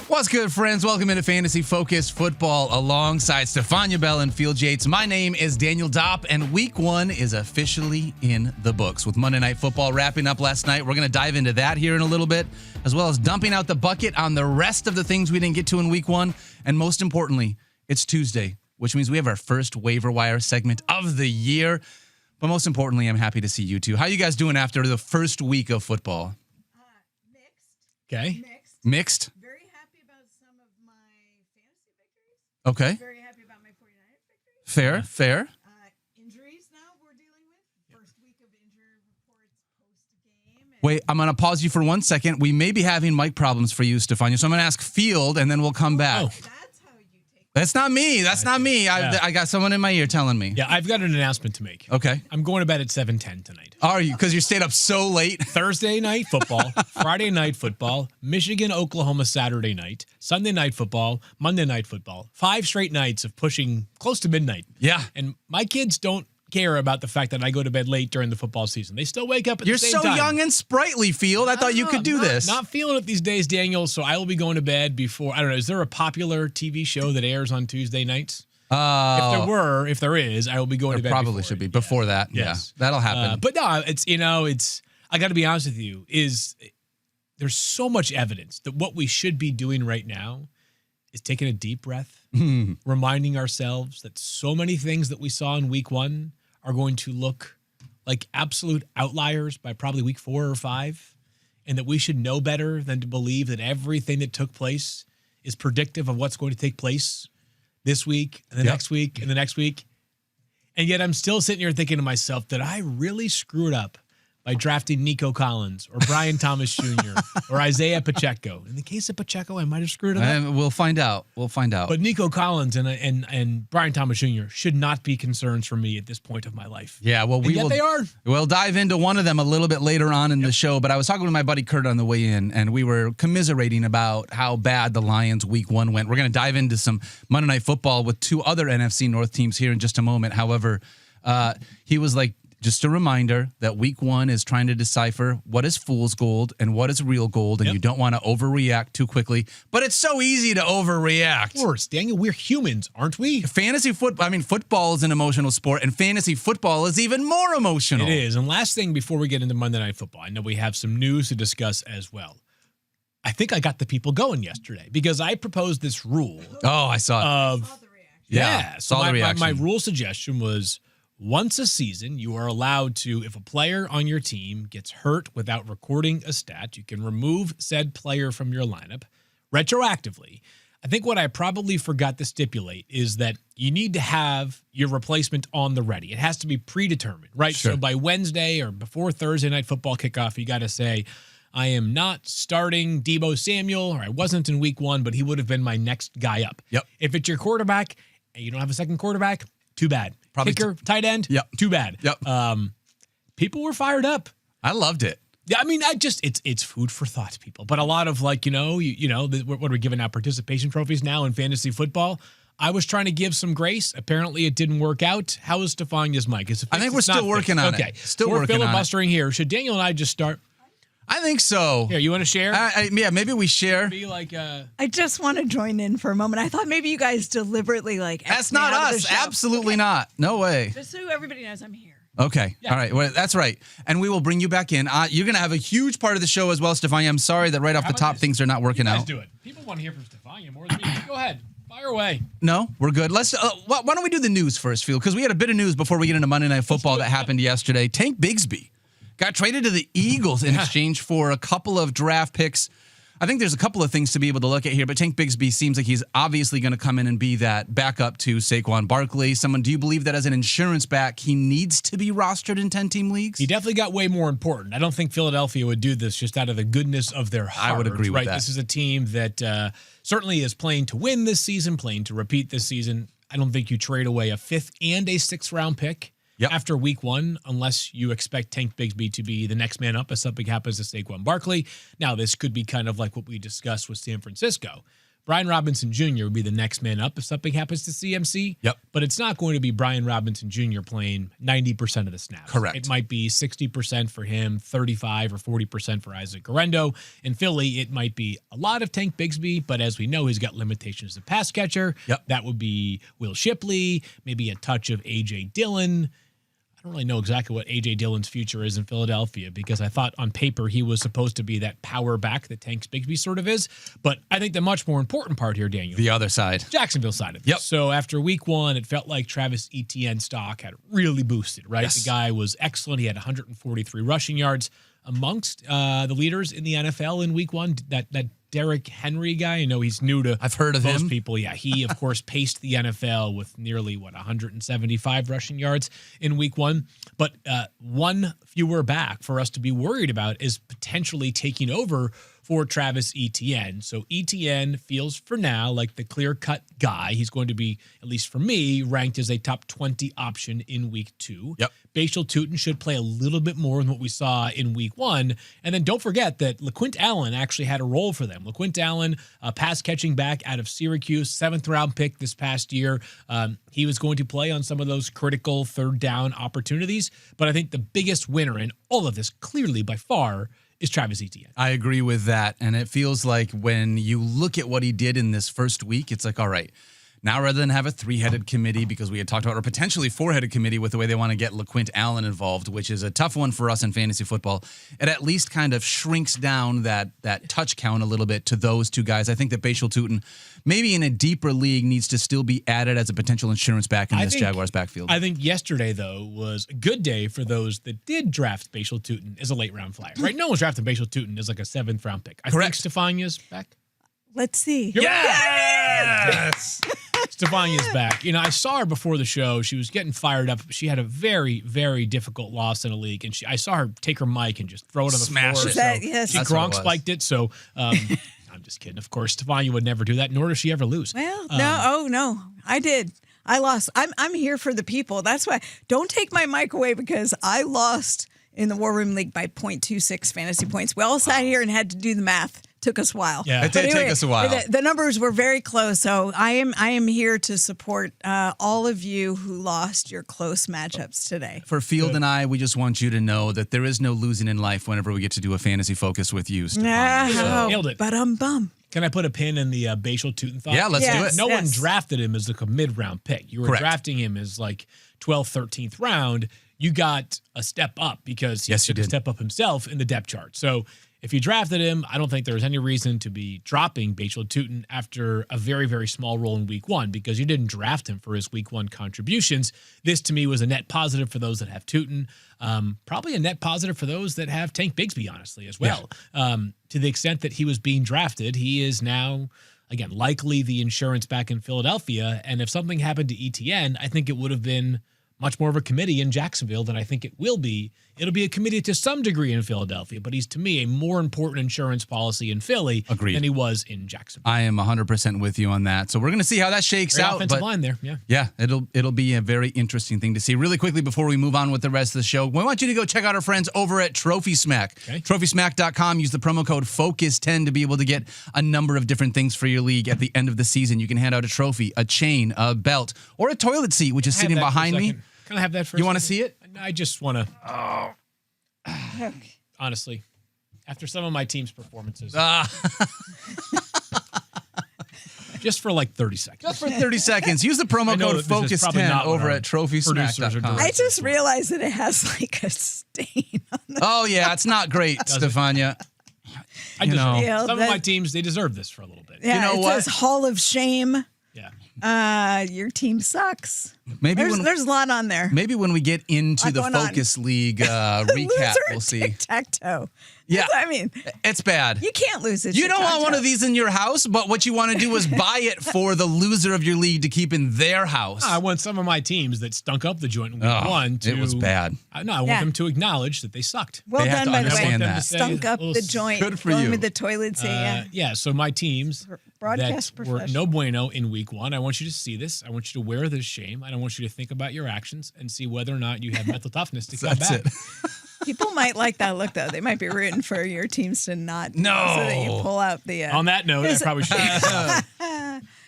What's good, friends? Welcome into Fantasy Focus Football alongside Stephania Bell and Field Yates. My name is Daniel Dopp, and Week 1 is officially in the books. With Monday Night Football wrapping up last night, we're going to dive into that here in a little bit, as well as dumping out the bucket on the rest of the things we didn't get to in Week 1. And most importantly, it's Tuesday, which means we have our first waiver wire segment of the year. But most importantly, I'm happy to see you two. How you guys doing after the first week of football? Mixed. Okay. Mixed? Okay. Very happy about my 49ers victory. Fair. Injuries now we're dealing with. First week of injury reports post-game. Wait, I'm going to pause you for 1 second. We may be having mic problems for you, Stephania, so I'm going to ask Field, and then we'll come back. That's how you take That's not me. That's not me. I got someone in my ear telling me. Yeah, I've got an announcement to make. Okay. I'm going to bed at 7:10 tonight. Are you? Because you stayed up so late? Thursday night football, Friday night football, Michigan, Oklahoma Saturday night, Sunday night football, Monday night football. 5 straight nights of pushing close to midnight. Yeah. And my kids don't care about the fact that I go to bed late during the football season. They still wake up at the same time. You're so young and sprightly, Field. I thought you could do this. Not feeling it these days, Daniel, so I will be going to bed before, I don't know, is there a popular TV show that airs on Tuesday nights? If there is, I will be going to bed probably before should be it. before that. Yes. Yeah, that'll happen. But no, it's I got to be honest with you, there's so much evidence that what we should be doing right now is taking a deep breath, reminding ourselves that so many things that we saw in week 1 are going to look like absolute outliers by probably week 4 or 5, and that we should know better than to believe that everything that took place is predictive of what's going to take place this week and the next week and the next week. And yet I'm still sitting here thinking to myself, did I really screw it up by drafting Nico Collins or Brian Thomas Jr. or Isaiah Pacheco? In the case of Pacheco, I might have screwed it up. We'll find out. But Nico Collins and Brian Thomas Jr. should not be concerns for me at this point of my life. Yeah, well, they are. We'll dive into one of them a little bit later on in the show, but I was talking with my buddy Kurt on the way in, and we were commiserating about how bad the Lions week 1 went. We're going to dive into some Monday Night Football with 2 other NFC North teams here in just a moment. However, he was like, just a reminder that week 1 is trying to decipher what is fool's gold and what is real gold, and you don't want to overreact too quickly. But it's so easy to overreact. Of course, Daniel, we're humans, aren't we? Fantasy football, football is an emotional sport, and fantasy football is even more emotional. It is. And last thing before we get into Monday Night Football, I know we have some news to discuss as well. I think I got the people going yesterday because I proposed this rule. Oh, I saw it. So my rule suggestion was, once a season, you are allowed to, if a player on your team gets hurt without recording a stat, you can remove said player from your lineup retroactively. I think what I probably forgot to stipulate is that you need to have your replacement on the ready. It has to be predetermined, right? Sure. So by Wednesday or before Thursday Night Football kickoff, you got to say, I am not starting Deebo Samuel, or I wasn't in week 1, but he would have been my next guy up. Yep. If it's your quarterback and you don't have a second quarterback, too bad. Probably Kicker, tight end, too bad. Yep. People were fired up. I loved it. Yeah, I mean, it's food for thought, people. But a lot of what are we giving out participation trophies now in fantasy football? I was trying to give some grace. Apparently, it didn't work out. How is Stephania's mic? I think we're still working on it. Okay, we're filibustering here. Should Daniel and I just start? I think so. Here, you want to share? Yeah, maybe we share. Be like, I just want to join in for a moment. I thought maybe you guys deliberately That's not us. Absolutely not. No way. Just so everybody knows I'm here. Okay. Yeah. All right. Well, that's right. And we will bring you back in. You're going to have a huge part of the show as well, Stephania. I'm sorry that right off the top things are not working out. Let's do it. People want to hear from Stephania more than me. Go ahead. Fire away. No, we're good. Let's. Why don't we do the news first, Phil? Because we had a bit of news before we get into Monday Night Football that happened yesterday. Tank Bigsby got traded to the Eagles in exchange for a couple of draft picks. I think there's a couple of things to be able to look at here, but Tank Bigsby seems like he's obviously going to come in and be that backup to Saquon Barkley. Do you believe that as an insurance back, he needs to be rostered in 10-team leagues? He definitely got way more important. I don't think Philadelphia would do this just out of the goodness of their heart. I would agree with that. This is a team that certainly is playing to win this season, playing to repeat this season. I don't think you trade away a 5th and a 6th round pick after week 1, unless you expect Tank Bigsby to be the next man up as something happens to Saquon Barkley. Now, this could be kind of like what we discussed with San Francisco. Brian Robinson Jr. would be the next man up if something happens to CMC. Yep. But it's not going to be Brian Robinson Jr. playing 90% of the snaps. Correct. It might be 60% for him, 35 or 40% for Isaac Guerrero. In Philly, it might be a lot of Tank Bigsby, but as we know, he's got limitations as a pass catcher. Yep. That would be Will Shipley, maybe a touch of A.J. Dillon. I don't really know exactly what A.J. Dillon's future is in Philadelphia because I thought on paper he was supposed to be that power back that Tank Bigsby sort of is. But I think the much more important part here, Daniel, The other side. Jacksonville side of it. Yep. So after week 1, it felt like Travis Etienne stock had really boosted, right? Yes. The guy was excellent. He had 143 rushing yards amongst the leaders in the NFL in week 1. That Derrick Henry guy, I know he's new to I've heard of most him. people. Yeah, he, of course, paced the NFL with nearly, 175 rushing yards in week 1. But one fewer back for us to be worried about is potentially taking over for Travis Etienne. So Etienne feels for now like the clear-cut guy. He's going to be, at least for me, ranked as a top 20 option in week 2. Yep. Bashal Tutin should play a little bit more than what we saw in week 1. And then don't forget that LaQuint Allen actually had a role for them. LaQuint Allen, pass catching back out of Syracuse, 7th-round pick this past year. He was going to play on some of those critical third down opportunities. But I think the biggest winner in all of this, clearly by far, is Travis Etienne. I agree with that. And it feels like when you look at what he did in this first week, it's like, all right, now rather than have a 3-headed committee, because we had talked about, or potentially 4-headed committee with the way they want to get LaQuint Allen involved, which is a tough one for us in fantasy football, it at least kind of shrinks down that touch count a little bit to those two guys. I think that Bashal Tutin, maybe in a deeper league, needs to still be added as a potential insurance back in this Jaguars backfield. I think yesterday, though, was a good day for those that did draft Bashal Tutin as a late-round flyer, right? No one's drafting Bashal Tutin as like a 7th-round pick. I Correct. think Stephania's back. Let's see. Yes! Stephania's back. You know, I saw her before the show. She was getting fired up. She had a very, very difficult loss in a league, and I saw her take her mic and just throw it on the Smash floor. it. Yes. She That's what it Gronk was. spiked it, so I'm just kidding. Of course, Stephania would never do that, nor does she ever lose. Well, no, I did. I lost. I'm here for the people. That's why. Don't take my mic away because I lost in the War Room League by 0.26 fantasy points. We all sat here and had to do the math. Took us a while. Yeah. It did take us a while. The numbers were very close, so I am here to support all of you who lost your close matchups today. For Field and I, we just want you to know that there is no losing in life whenever we get to do a fantasy focus with you, Stephania. So- Nailed it. But bum. Can I put a pin in the Bashal Tutin thought? Yeah, let's do Yes. it. No one Yes. drafted him as like a mid-round pick. You were Correct. drafting him as like 12th, 13th round. You got a step up because he Yes, you took a did. step up himself in the depth chart. So if you drafted him, I don't think there's any reason to be dropping Bashal Tutin after a very, very small role in week 1 because you didn't draft him for his week 1 contributions. This, to me, was a net positive for those that have Tutin. Probably a net positive for those that have Tank Bigsby, honestly, as well. To the extent that he was being drafted, he is now, again, likely the insurance back in Philadelphia. And if something happened to ETN, I think it would have been much more of a committee in Jacksonville than I think it will be. It'll be a committee to some degree in Philadelphia, but he's, to me, a more important insurance policy in Philly Agreed. than he was in Jacksonville. I am 100% with you on that. So we're going to see how that shakes Great out. offensive but line there, yeah. yeah, it'll be a very interesting thing to see. Really quickly before we move on with the rest of the show, we want you to go check out our friends over at Trophy Smack. Okay. TrophySmack.com. Use the promo code FOCUS10 to be able to get a number of different things for your league at the end of the season. You can hand out a trophy, a chain, a belt, or a toilet seat, which is sitting behind me. Can I have that for a You want to second? see it? I just want to, honestly, after some of my team's performances, just for like 30 seconds. Just for 30 seconds. Use the promo I know code that this is probably FOCUS10 not what over our at producers are TrophySmack.com. doing. I just realized that it has like a stain on the Oh, yeah, it's not great, Stephania. I you deserve know. it. Yeah, Some of that- my teams, they deserve this for a little bit. Yeah, know it what? says Hall of Shame. Yeah. Your team sucks. Maybe There's a lot on there. Maybe when we get into Lot the going on. Focus League recap, Loser we'll at see. tic-tac-toe. Yeah. I mean, It's bad. you can't lose it. You don't want one of these in your house, but what you want to do is buy it for the loser of your league to keep in their house. I want some of my teams that stunk up the joint in week Oh, 1 to. it was bad. I want Yeah. them to acknowledge that they sucked. Well They have done, to by the way. understand that. Stunk up the joint. Good for going you. with the toilet seat. Yeah. So my teams Broadcast that were professional. no bueno in week 1, I want you to see this. I want you to wear this shame. I don't want you to think about your actions and see whether or not you have mental toughness to come That's back. it. People might like that look, though. They might be rooting for your teams to not. No. So that you pull out the. On that note, I probably should.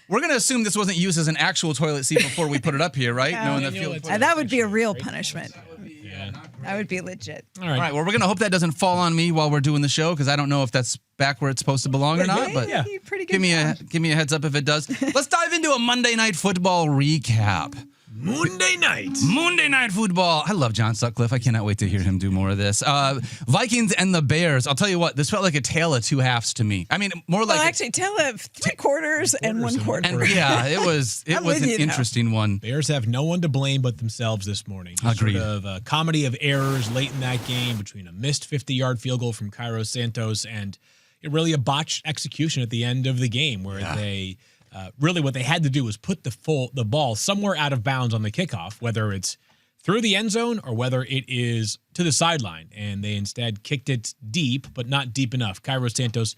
We're going to assume this wasn't used as an actual toilet seat before we put it up here, right? No. Knowing that That would be a real punishment. That would be legit. All right. Well, we're going to hope that doesn't fall on me while we're doing the show because I don't know if that's back where it's supposed to belong or not. But Pretty good give me a heads up if it does. Let's dive into a Monday Night Football recap. Monday Night Football. I love John Sutcliffe. I cannot wait to hear him do more of this. Vikings and the Bears. I'll tell you what, this felt like a tale of two halves to me. I mean, more like actually, tale of 3 quarters and 1 quarter. And yeah, it was an interesting one. Bears have no one to blame but themselves this morning. Agreed. Sort of a comedy of errors late in that game between a missed 50-yard field goal from Cairo Santos and really a botched execution at the end of the game where they really what they had to do was put the ball somewhere out of bounds on the kickoff, whether it's through the end zone or whether it is to the sideline. And they instead kicked it deep, but not deep enough. Cairo Santos,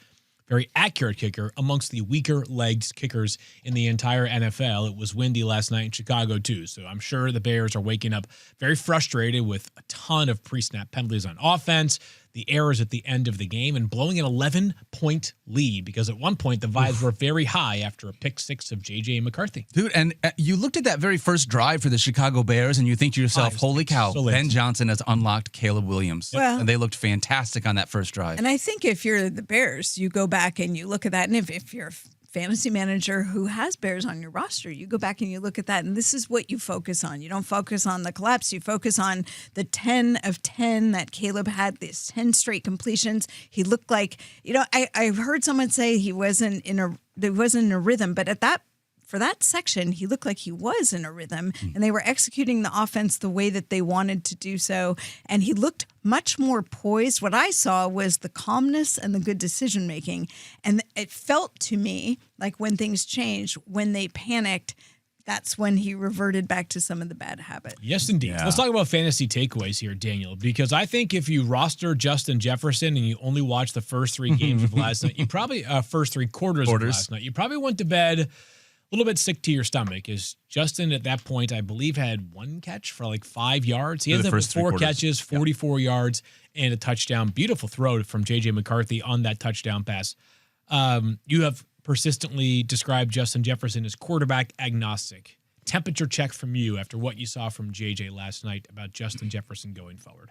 very accurate kicker, amongst the weaker-legged kickers in the entire NFL. It was windy last night in Chicago, too. So I'm sure the Bears are waking up very frustrated with a ton of pre-snap penalties on offense, the errors at the end of the game, and blowing an 11-point lead because at one point the vibes were very high after a pick six of J.J. McCarthy. Dude, and you looked at that very first drive for the Chicago Bears and you think to yourself, holy cow, Ben Johnson has unlocked Caleb Williams. Well, and they looked fantastic on that first drive. And I think if you're the Bears, you go back and you look at that, and if you're a fantasy manager who has Bears on your roster, you go back and you look at that, and this is what you focus on. You don't focus on the collapse. You focus on the 10 of 10 that Caleb had, this 10 straight completions. He looked like, I've heard someone say he wasn't in a rhythm, but for that section, he looked like he was in a rhythm, and they were executing the offense the way that they wanted to do so, and he looked much more poised. What I saw was the calmness and the good decision-making, and it felt to me like when things changed, when they panicked, that's when he reverted back to some of the bad habits. Yes, indeed. Yeah. Let's talk about fantasy takeaways here, Daniel, because I think if you roster Justin Jefferson and you only watch the first 3 games of last night, you probably first 3 quarters of last night, you probably went to bed a little bit sick to your stomach. Is Justin at that point, I believe, had 1 catch for like 5 yards. He ended up with 4 catches, 44 yards, and a touchdown. Beautiful throw from J.J. McCarthy on that touchdown pass. You have persistently described Justin Jefferson as quarterback agnostic. Temperature check from you after what you saw from JJ last night about Justin Jefferson going forward.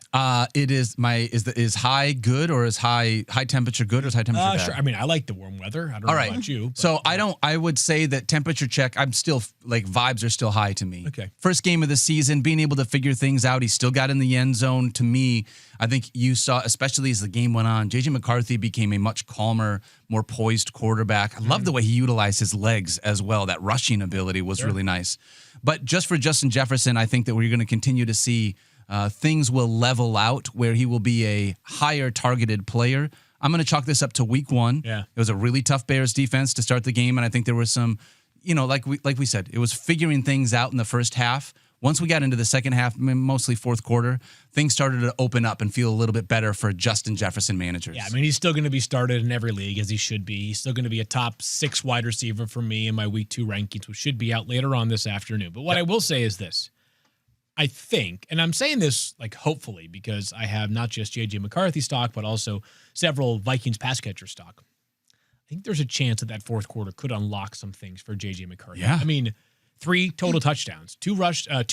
It is is high good or is high temperature good or is high temperature bad? Sure. I mean, I like the warm weather. I don't know about you. But, so I would say that temperature check, I'm still like vibes are still high to me. Okay. First game of the season, being able to figure things out. He still got in the end zone. To me, I think you saw, especially as the game went on, JJ McCarthy became a much calmer, more poised quarterback. I love the way he utilized his legs as well. That rushing ability was really nice. But just for Justin Jefferson, I think that we're going to continue to see things will level out where he will be a higher targeted player. I'm going to chalk this up to week 1. Yeah. It was a really tough Bears defense to start the game, and I think there was some, like we said, it was figuring things out in the first half. Once we got into the second half, mostly fourth quarter, things started to open up and feel a little bit better for Justin Jefferson managers. Yeah, I mean, he's still going to be started in every league as he should be. He's still going to be a top 6 wide receiver for me in my week 2 rankings, which should be out later on this afternoon. But what I will say is this. I think, and I'm saying this like hopefully because I have not just J.J. McCarthy stock, but also several Vikings pass catcher stock. I think there's a chance that fourth quarter could unlock some things for J.J. McCarthy. Yeah. I mean, 3 total touchdowns, 2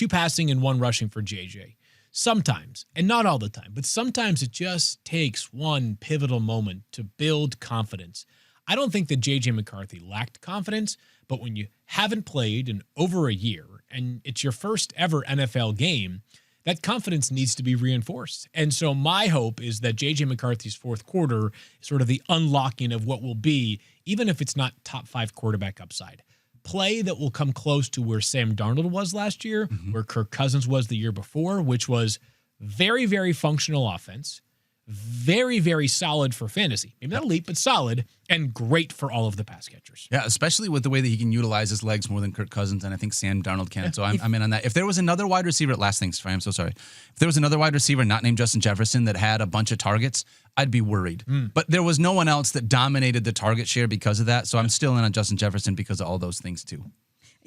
passing and 1 rushing for JJ. Sometimes, and not all the time, but sometimes it just takes one pivotal moment to build confidence. I don't think that JJ McCarthy lacked confidence, but when you haven't played in over a year and it's your first ever NFL game, that confidence needs to be reinforced. And so my hope is that JJ McCarthy's fourth quarter is sort of the unlocking of what will be, even if it's not top 5 quarterback upside, play that will come close to where Sam Darnold was last year, where Kirk Cousins was the year before, which was very, very functional offense, very, very solid for fantasy. Maybe not elite, but solid, and great for all of the pass catchers. Yeah, especially with the way that he can utilize his legs more than Kirk Cousins, and I think Sam Darnold can. So I'm in on that. If there was another wide receiver, last thing, I'm so sorry. If there was another wide receiver not named Justin Jefferson that had a bunch of targets, I'd be worried. But there was no one else that dominated the target share because of that, so I'm still in on Justin Jefferson because of all those things too.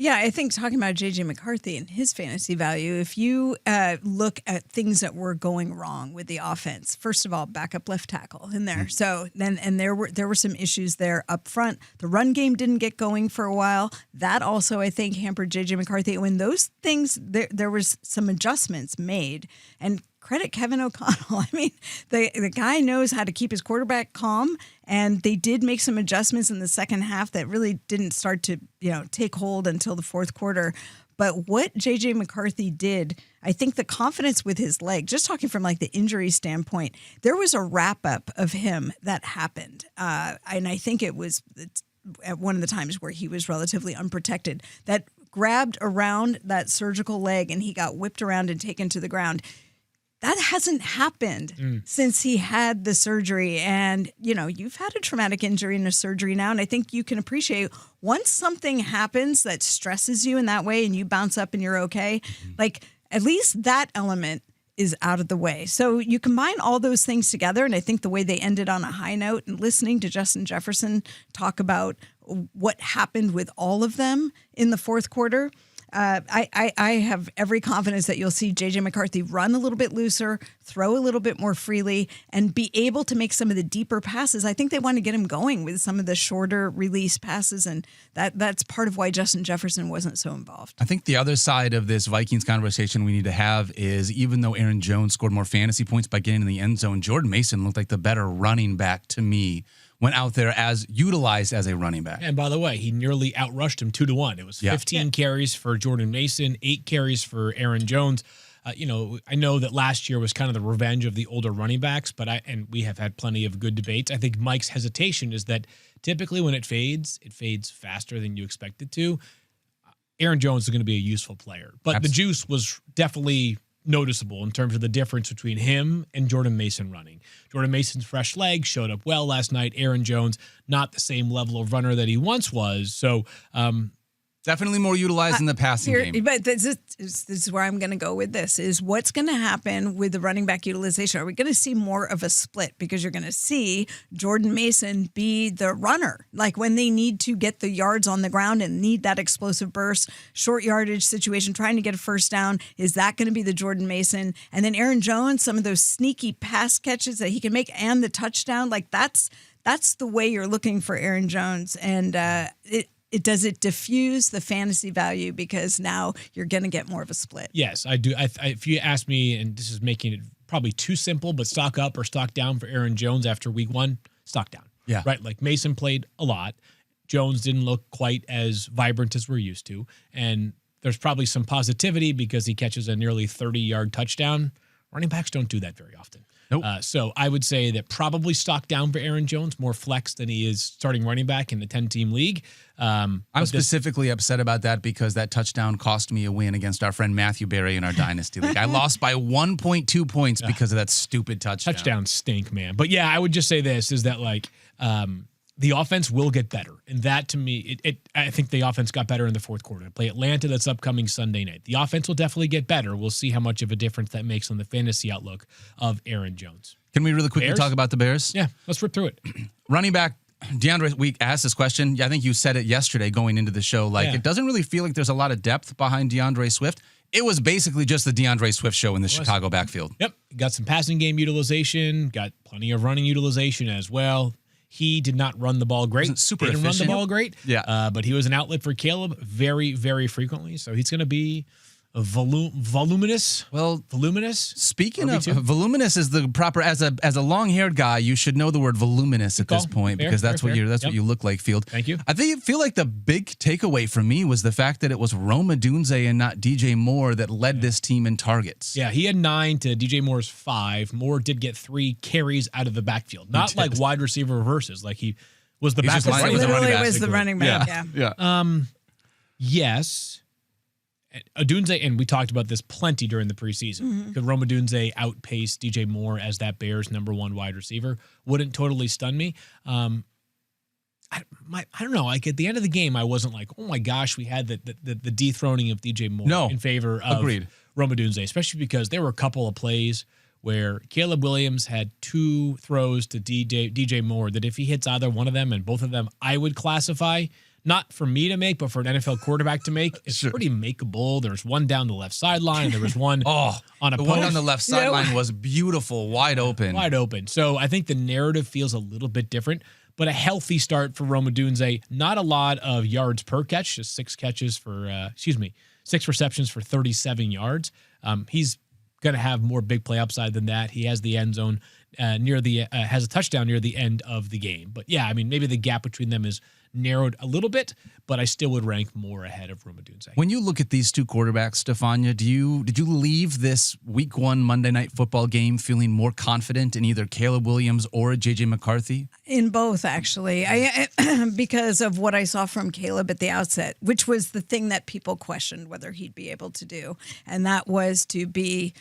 Yeah, I think talking about J.J. McCarthy and his fantasy value, if you look at things that were going wrong with the offense, first of all, backup left tackle in there. So there were some issues there up front. The run game didn't get going for a while. That also, I think, hampered J.J. McCarthy. When those things, there was some adjustments made, and credit Kevin O'Connell. I mean, the guy knows how to keep his quarterback calm, and they did make some adjustments in the second half that really didn't start to, take hold until the fourth quarter. But what J.J. McCarthy did, I think the confidence with his leg, just talking from like the injury standpoint, there was a wrap-up of him that happened. And I think it was at one of the times where he was relatively unprotected, that grabbed around that surgical leg and he got whipped around and taken to the ground. That hasn't happened since he had the surgery. And, you've had a traumatic injury and a surgery now. And I think you can appreciate once something happens that stresses you in that way and you bounce up and you're okay, like at least that element is out of the way. So you combine all those things together. And I think the way they ended on a high note and listening to Justin Jefferson talk about what happened with all of them in the fourth quarter, I have every confidence that you'll see J.J. McCarthy run a little bit looser, throw a little bit more freely, and be able to make some of the deeper passes. I think they want to get him going with some of the shorter release passes, and that's part of why Justin Jefferson wasn't so involved. I think the other side of this Vikings conversation we need to have is even though Aaron Jones scored more fantasy points by getting in the end zone, Jordan Mason looked like the better running back to me. Went out there as utilized as a running back. And by the way, he nearly outrushed him 2-1. It was 15 carries for Jordan Mason, 8 carries for Aaron Jones. I know that last year was kind of the revenge of the older running backs, but we have had plenty of good debates. I think Mike's hesitation is that typically when it fades faster than you expect it to. Aaron Jones is going to be a useful player, but the juice was definitely noticeable in terms of the difference between him and Jordan Mason running. Jordan Mason's fresh leg showed up well last night. Aaron Jones, not the same level of runner that he once was. So, definitely more utilized in the passing game. But this is where I'm going to go with this, is what's going to happen with the running back utilization. Are we going to see more of a split? Because you're going to see Jordan Mason be the runner. Like when they need to get the yards on the ground and need that explosive burst, short yardage situation, trying to get a first down, is that going to be the Jordan Mason? And then Aaron Jones, some of those sneaky pass catches that he can make and the touchdown, like that's the way you're looking for Aaron Jones. And does it diffuse the fantasy value because now you're going to get more of a split? Yes, I do. If you ask me, and this is making it probably too simple, but stock up or stock down for Aaron Jones after week 1, stock down. Yeah. Right? Like Mason played a lot. Jones didn't look quite as vibrant as we're used to. And there's probably some positivity because he catches a nearly 30-yard touchdown. Running backs don't do that very often. Nope. So I would say that probably stock down for Aaron Jones, more flex than he is starting running back in the 10-team league. I'm specifically upset about that because that touchdown cost me a win against our friend Matthew Berry in our Dynasty League. I lost by 1.2 points because of that stupid touchdown. Touchdowns stink, man. But yeah, I would just say this, is that the offense will get better. And that, to me, I think the offense got better in the fourth quarter. They play Atlanta, that's upcoming Sunday night. The offense will definitely get better. We'll see how much of a difference that makes on the fantasy outlook of Aaron Jones. Can we really quickly talk about the Bears? Yeah, let's rip through it. Running back, DeAndre, we asked this question. Yeah, I think you said it yesterday going into the show. It doesn't really feel like there's a lot of depth behind DeAndre Swift. It was basically just the DeAndre Swift show in the Chicago backfield. Yep, got some passing game utilization, got plenty of running utilization as well. He did not run the ball great. Didn't run the ball great. Yeah. But he was an outlet for Caleb very, very frequently. So he's going to be voluminous. Well, voluminous. Speaking of voluminous, is the proper as a long-haired guy, you should know the word voluminous at this point because that's what you look like, Field. Thank you. I feel like the big takeaway for me was the fact that it was Rome Odunze and not DJ Moore that led this team in targets. Yeah, he had 9 to DJ Moore's 5. Moore did get 3 carries out of the backfield, not like wide receiver reverses, like he was the backup. He literally was the running back. Yeah. Yes. Odunze, and we talked about this plenty during the preseason, because Rome Odunze outpaced DJ Moore as that Bears #1 wide receiver. Wouldn't totally stun me. I don't know. Like at the end of the game, I wasn't like, oh my gosh, we had the dethroning of DJ Moore in favor of Rome Odunze, especially because there were a couple of plays where Caleb Williams had 2 throws to DJ Moore that if he hits either one of them and both of them, I would classify not for me to make, but for an NFL quarterback to make, it's Sure. pretty makeable. There's one down the left sideline, and there was one on a the post. one on the left sideline was beautiful, wide open. Wide open. So I think the narrative feels a little bit different, but a healthy start for Rome Odunze. Not a lot of yards per catch, just 6 receptions for 37 yards. He's going to have more big play upside than that. He has the end zone has a touchdown near the end of the game. But yeah, I mean, maybe the gap between them is narrowed a little bit, but I still would rank more ahead of Rome Odunze. When you look at these two quarterbacks, Stephania, did you leave this Week 1 Monday Night Football game feeling more confident in either Caleb Williams or J.J. McCarthy? In both, actually, because of what I saw from Caleb at the outset, which was the thing that people questioned whether he'd be able to do, and that was to be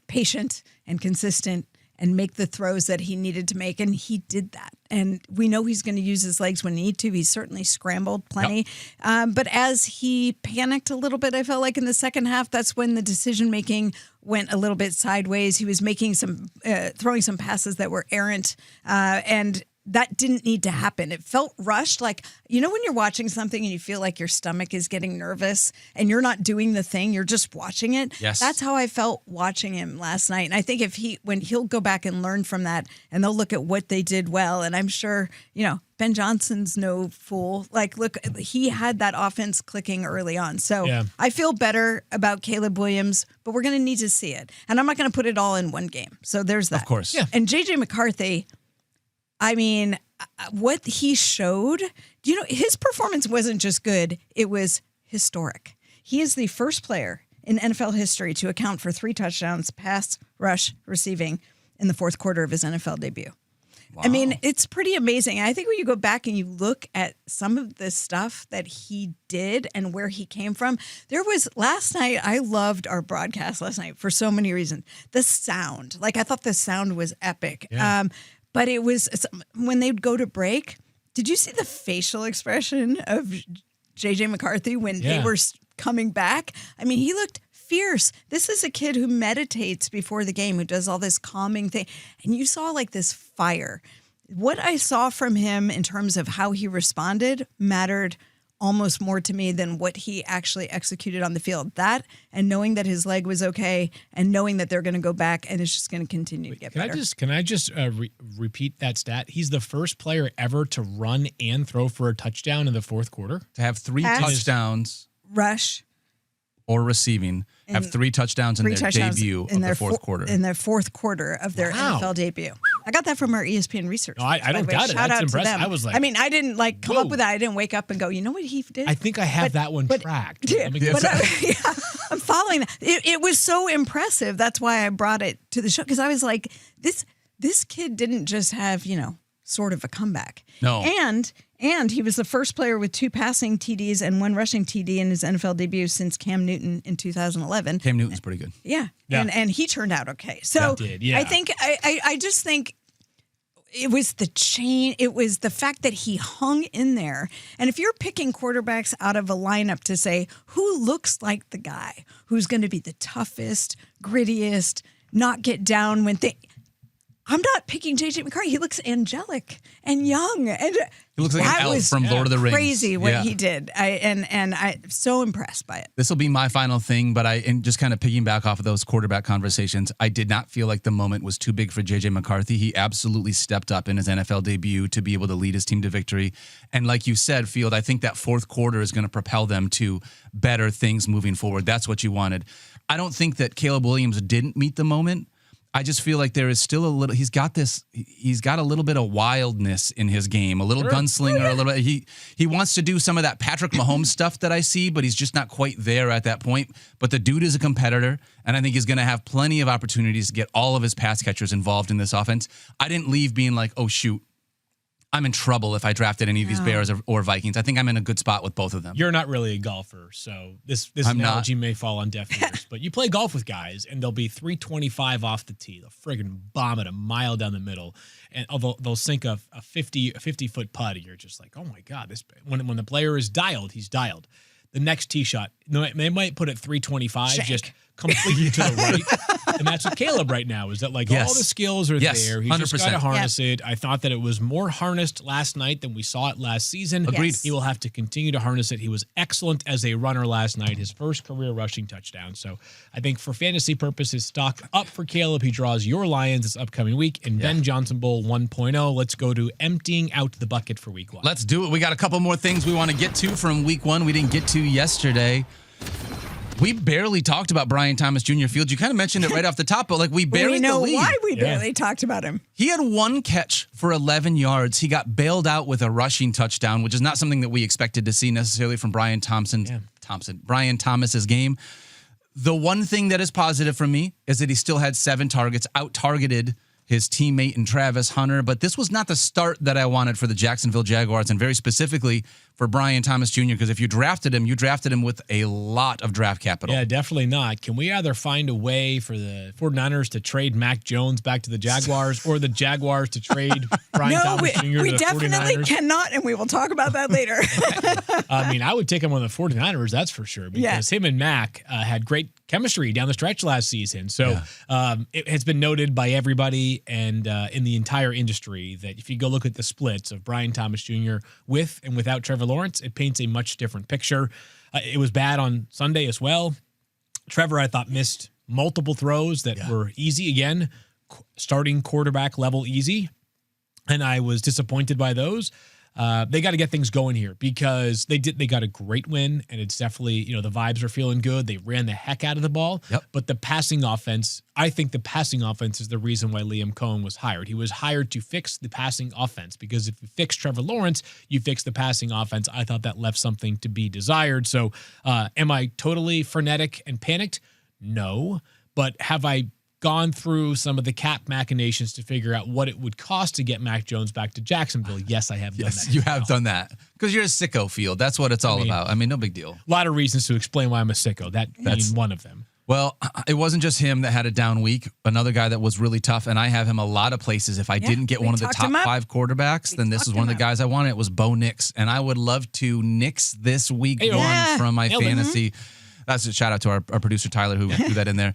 patient and consistent and make the throws that he needed to make, and he did that. And we know he's going to use his legs when he needs to. He's certainly scrambled plenty. Yep. But as he panicked a little bit, I felt like in the second half, that's when the decision-making went a little bit sideways. He was making throwing some passes that were errant, and that didn't need to happen. It felt rushed. Like, when you're watching something and you feel like your stomach is getting nervous and you're not doing the thing, you're just watching it. Yes. That's how I felt watching him last night. And I think when he'll go back and learn from that, and they'll look at what they did well. And I'm sure, Ben Johnson's no fool. Like, look, he had that offense clicking early on. So yeah. I feel better about Caleb Williams, but we're going to need to see it. And I'm not going to put it all in one game. So there's that. Of course. Yeah. And J.J. McCarthy, I mean, what he showed, his performance wasn't just good, it was historic. He is the first player in NFL history to account for 3 touchdowns, pass, rush, receiving in the fourth quarter of his NFL debut. Wow. I mean, it's pretty amazing. I think when you go back and you look at some of the stuff that he did and where he came from, last night, I loved our broadcast last night for so many reasons. The sound, I thought the sound was epic. Yeah. But it was when they'd go to break. Did you see the facial expression of J.J. McCarthy when they were coming back? I mean, he looked fierce. This is a kid who meditates before the game, who does all this calming thing. And you saw this fire. What I saw from him in terms of how he responded mattered almost more to me than what he actually executed on the field. That and knowing that his leg was okay and knowing that they're going to go back and it's just going to continue to get better. Can I just repeat that stat? He's the first player ever to run and throw for a touchdown in the fourth quarter. To have 3 touchdowns. Rush. Or receiving. Have 3 touchdowns in their debut of the fourth quarter. In their fourth quarter of their NFL debut. I got that from our ESPN research. No, I don't doubt it. That's impressive. I was like, I didn't come up with that. I didn't wake up and go, you know what he did? I think I have that one tracked. I'm following that. It was so impressive. That's why I brought it to the show, because I was like, this kid didn't just have, sort of a comeback. No. And he was the first player with 2 passing TDs and 1 rushing TD in his NFL debut since Cam Newton in 2011. Cam Newton's pretty good. Yeah. And he turned out okay. So I think I just think it was the chain. It was the fact that he hung in there. And if you're picking quarterbacks out of a lineup to say who looks like the guy who's going to be the toughest, grittiest, not get down when I'm not picking J.J. McCarthy. He looks angelic and young, and he looks like an elf from Lord of the Rings. Crazy what he did. I'm so impressed by it. This will be my final thing, but and just kind of piggyback off of those quarterback conversations, I did not feel like the moment was too big for J.J. McCarthy. He absolutely stepped up in his NFL debut to be able to lead his team to victory. And like you said, Field, I think that fourth quarter is going to propel them to better things moving forward. That's what you wanted. I don't think that Caleb Williams didn't meet the moment. I just feel like there is still a little. He's got a little bit of wildness in his game, a little gunslinger, a little. He wants to do some of that Patrick Mahomes stuff that I see, but he's just not quite there at that point. But the dude is a competitor, and I think he's going to have plenty of opportunities to get all of his pass catchers involved in this offense. I didn't leave being like, oh shoot, I'm in trouble if I drafted any of these Bears or Vikings. I think I'm in a good spot with both of them. You're not really a golfer, so this analogy may fall on deaf ears. But you play golf with guys, and they'll be 325 off the tee. They'll friggin' bomb it a mile down the middle, and they'll sink a 50-foot putt. And you're just like, oh my god! When the player is dialed, he's dialed. The next tee shot, they might put it 325, just completely to the right. And that's with Caleb right now, is that like Yes. all the skills are Yes, there. He's just got to 100%. harness it. I thought that it was more harnessed last night than we saw it last season. Agreed. Yes. He will have to continue to harness it. He was excellent as a runner last night, his first career rushing touchdown. So I think for fantasy purposes, stock up for Caleb. He draws your Lions this upcoming week in Ben Johnson Bowl 1.0. Let's go to emptying out the bucket for week 1. Let's do it. We got a couple more things we want to get to from week 1 we didn't get to yesterday. We barely talked about Brian Thomas Jr. Fields. You kind of mentioned it right off the top, but like we buried We know the lead. why we barely talked about him. He had 1 catch for 11 yards. He got bailed out with a rushing touchdown, which is not something that we expected to see necessarily from Brian Brian Thomas's game. The one thing that is positive for me is that he still had 7 targets, out-targeted his teammate and Travis Hunter, but this was not the start that I wanted for the Jacksonville Jaguars, and very specifically for Brian Thomas Jr., because if you drafted him with a lot of draft capital. Yeah, definitely not. Can we either find a way for the 49ers to trade Mac Jones back to the Jaguars or the Jaguars to trade Brian Thomas Jr. to we the definitely 49ers? cannot, and we will talk about that later. I mean, I would take him on the 49ers, that's for sure, because him and Mac had great chemistry down the stretch last season. So it has been noted by everybody and in the entire industry that if you go look at the splits of Brian Thomas Jr. with and without Trevor Lawrence, it paints a much different picture. It was bad on Sunday as well. Trevor, I thought, missed multiple throws that were easy. Again, starting quarterback level easy. And I was disappointed by those. They got to get things going here because they got a great win, and it's definitely, the vibes are feeling good. They ran the heck out of the ball, but the passing offense, I think the passing offense is the reason why Liam Cohen was hired. He was hired to fix the passing offense because if you fix Trevor Lawrence, you fix the passing offense. I thought that left something to be desired. So am I totally frenetic and panicked? No, but have I gone through some of the cap machinations to figure out what it would cost to get Mac Jones back to Jacksonville? Yes, I have done that. Yes, you have done that. Because you're a sicko, Field. That's what it's all about. I mean, no big deal. A lot of reasons to explain why I'm a sicko. That's one of them. Well, it wasn't just him that had a down week. Another guy that was really tough, and I have him a lot of places. If I didn't get one of the top 5 quarterbacks, then this is one of the guys I wanted. It was Bo Nix, and I would love to nix this week 1 from my fantasy. That's a shout out to our producer, Tyler, who threw that in there.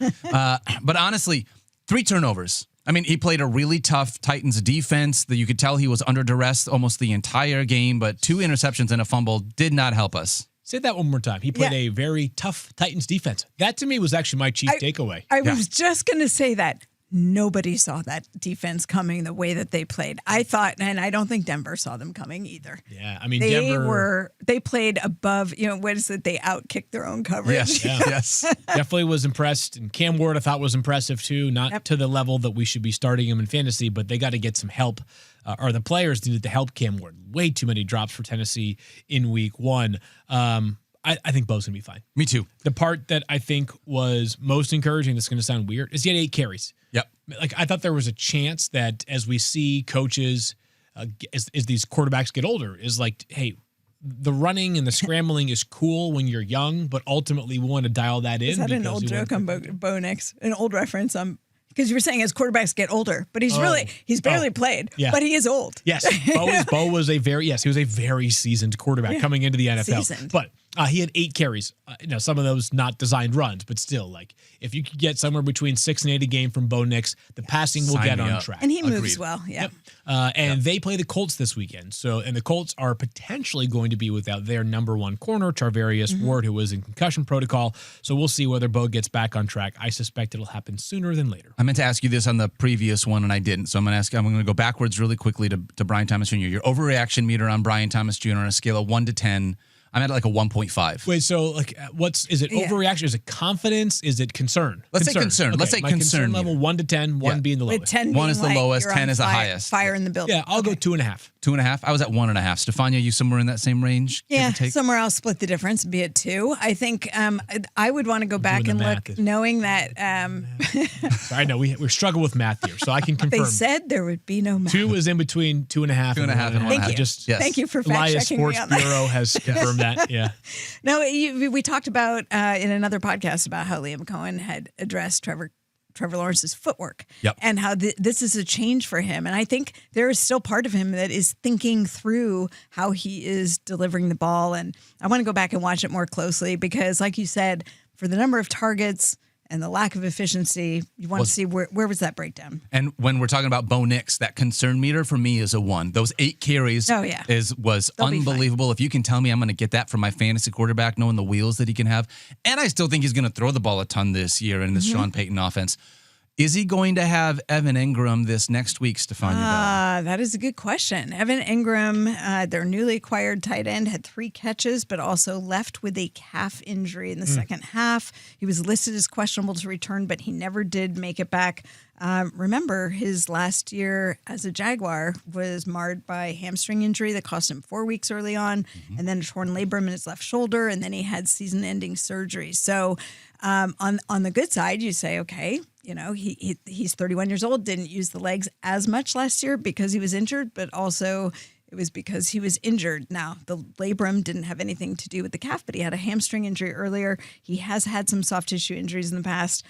But honestly, 3 turnovers. I mean, he played a really tough Titans defense that you could tell he was under duress almost the entire game, but 2 interceptions and a fumble did not help us. Say that one more time. He played a very tough Titans defense. That to me was actually my chief takeaway. I was just going to say that. Nobody saw that defense coming the way that they played. I thought, and I don't think Denver saw them coming either. Yeah, I mean, they played above, what is it? They outkicked their own coverage. Yes. Definitely was impressed. And Cam Ward, I thought, was impressive too. Not to the level that we should be starting him in fantasy, but they got to get some help. Or the players needed to help Cam Ward. Way too many drops for Tennessee in week 1. I think Bo's going to be fine. Me too. The part that I think was most encouraging, this is going to sound weird, is he had 8 carries. Yep. Like I thought there was a chance that as we see coaches, as these quarterbacks get older, is like, hey, the running and the scrambling is cool when you're young, but ultimately we want to dial that in. Is that an old joke on Bo Nix? An old reference on... Because you were saying as quarterbacks get older, but he's barely played, but he is old. Yes, Bo was he was a very seasoned quarterback coming into the NFL. Seasoned. But he had 8 carries. Some of those not designed runs, but still, like if you could get somewhere between 6 and 8 a game from Bo Nix, the passing will get on track. And he moves well. Yeah. And they play the Colts this weekend. And the Colts are potentially going to be without their number 1 corner, Tarvarius Ward, who was in concussion protocol. So we'll see whether Bo gets back on track. I suspect it'll happen sooner than later. I meant to ask you this on the previous one, and I didn't. So I'm going to go backwards really quickly to Brian Thomas Jr. Your overreaction meter on Brian Thomas Jr. on a scale of 1 to 10. I'm at like a 1.5. Wait, so like, is it overreaction? Is it confidence? Is it concern? Let's say concern. Okay, Let's say my concern level 1 to 10, 1 being the lowest. With 10 1 is the being lowest, you're 10 on is the highest. Fire in the building. Yeah, I'll go 2.5. 2.5. I was at 1.5. Stephania, you somewhere in that same range? Yeah, somewhere I'll split the difference and be at 2. I think I would want to go back and look, knowing that. I know we struggle with math here, so I can confirm. They said there would be no math. 2 is in between 2.5 and 1.5. Thank you. Thank you for fact Elias checking me Sports on that. Bureau has confirmed that. Yeah. No, we talked about in another podcast about how Liam Cohen had addressed Trevor Lawrence's footwork and how this is a change for him. And I think there is still part of him that is thinking through how he is delivering the ball. And I want to go back and watch it more closely because, like you said, for the number of targets and the lack of efficiency. You want to see where was that breakdown? And when we're talking about Bo Nix, that concern meter for me is a 1. Those 8 carries was unbelievable. If you can tell me I'm going to get that from my fantasy quarterback, knowing the wheels that he can have. And I still think he's going to throw the ball a ton this year in the Sean Payton offense. Is he going to have Evan Ingram this next week, Stephania Bell? That is a good question. Evan Ingram, their newly acquired tight end, had 3 catches, but also left with a calf injury in the second half. He was listed as questionable to return, but he never did make it back. Remember, his last year as a Jaguar was marred by hamstring injury that cost him 4 weeks early on, and then a torn labrum in his left shoulder, and then he had season-ending surgery. So on the good side, you say, okay, you know, he's 31 years old, didn't use the legs as much last year because he was injured, but also it was because he was injured. Now, the labrum didn't have anything to do with the calf, but he had a hamstring injury earlier. He has had some soft tissue injuries in the past.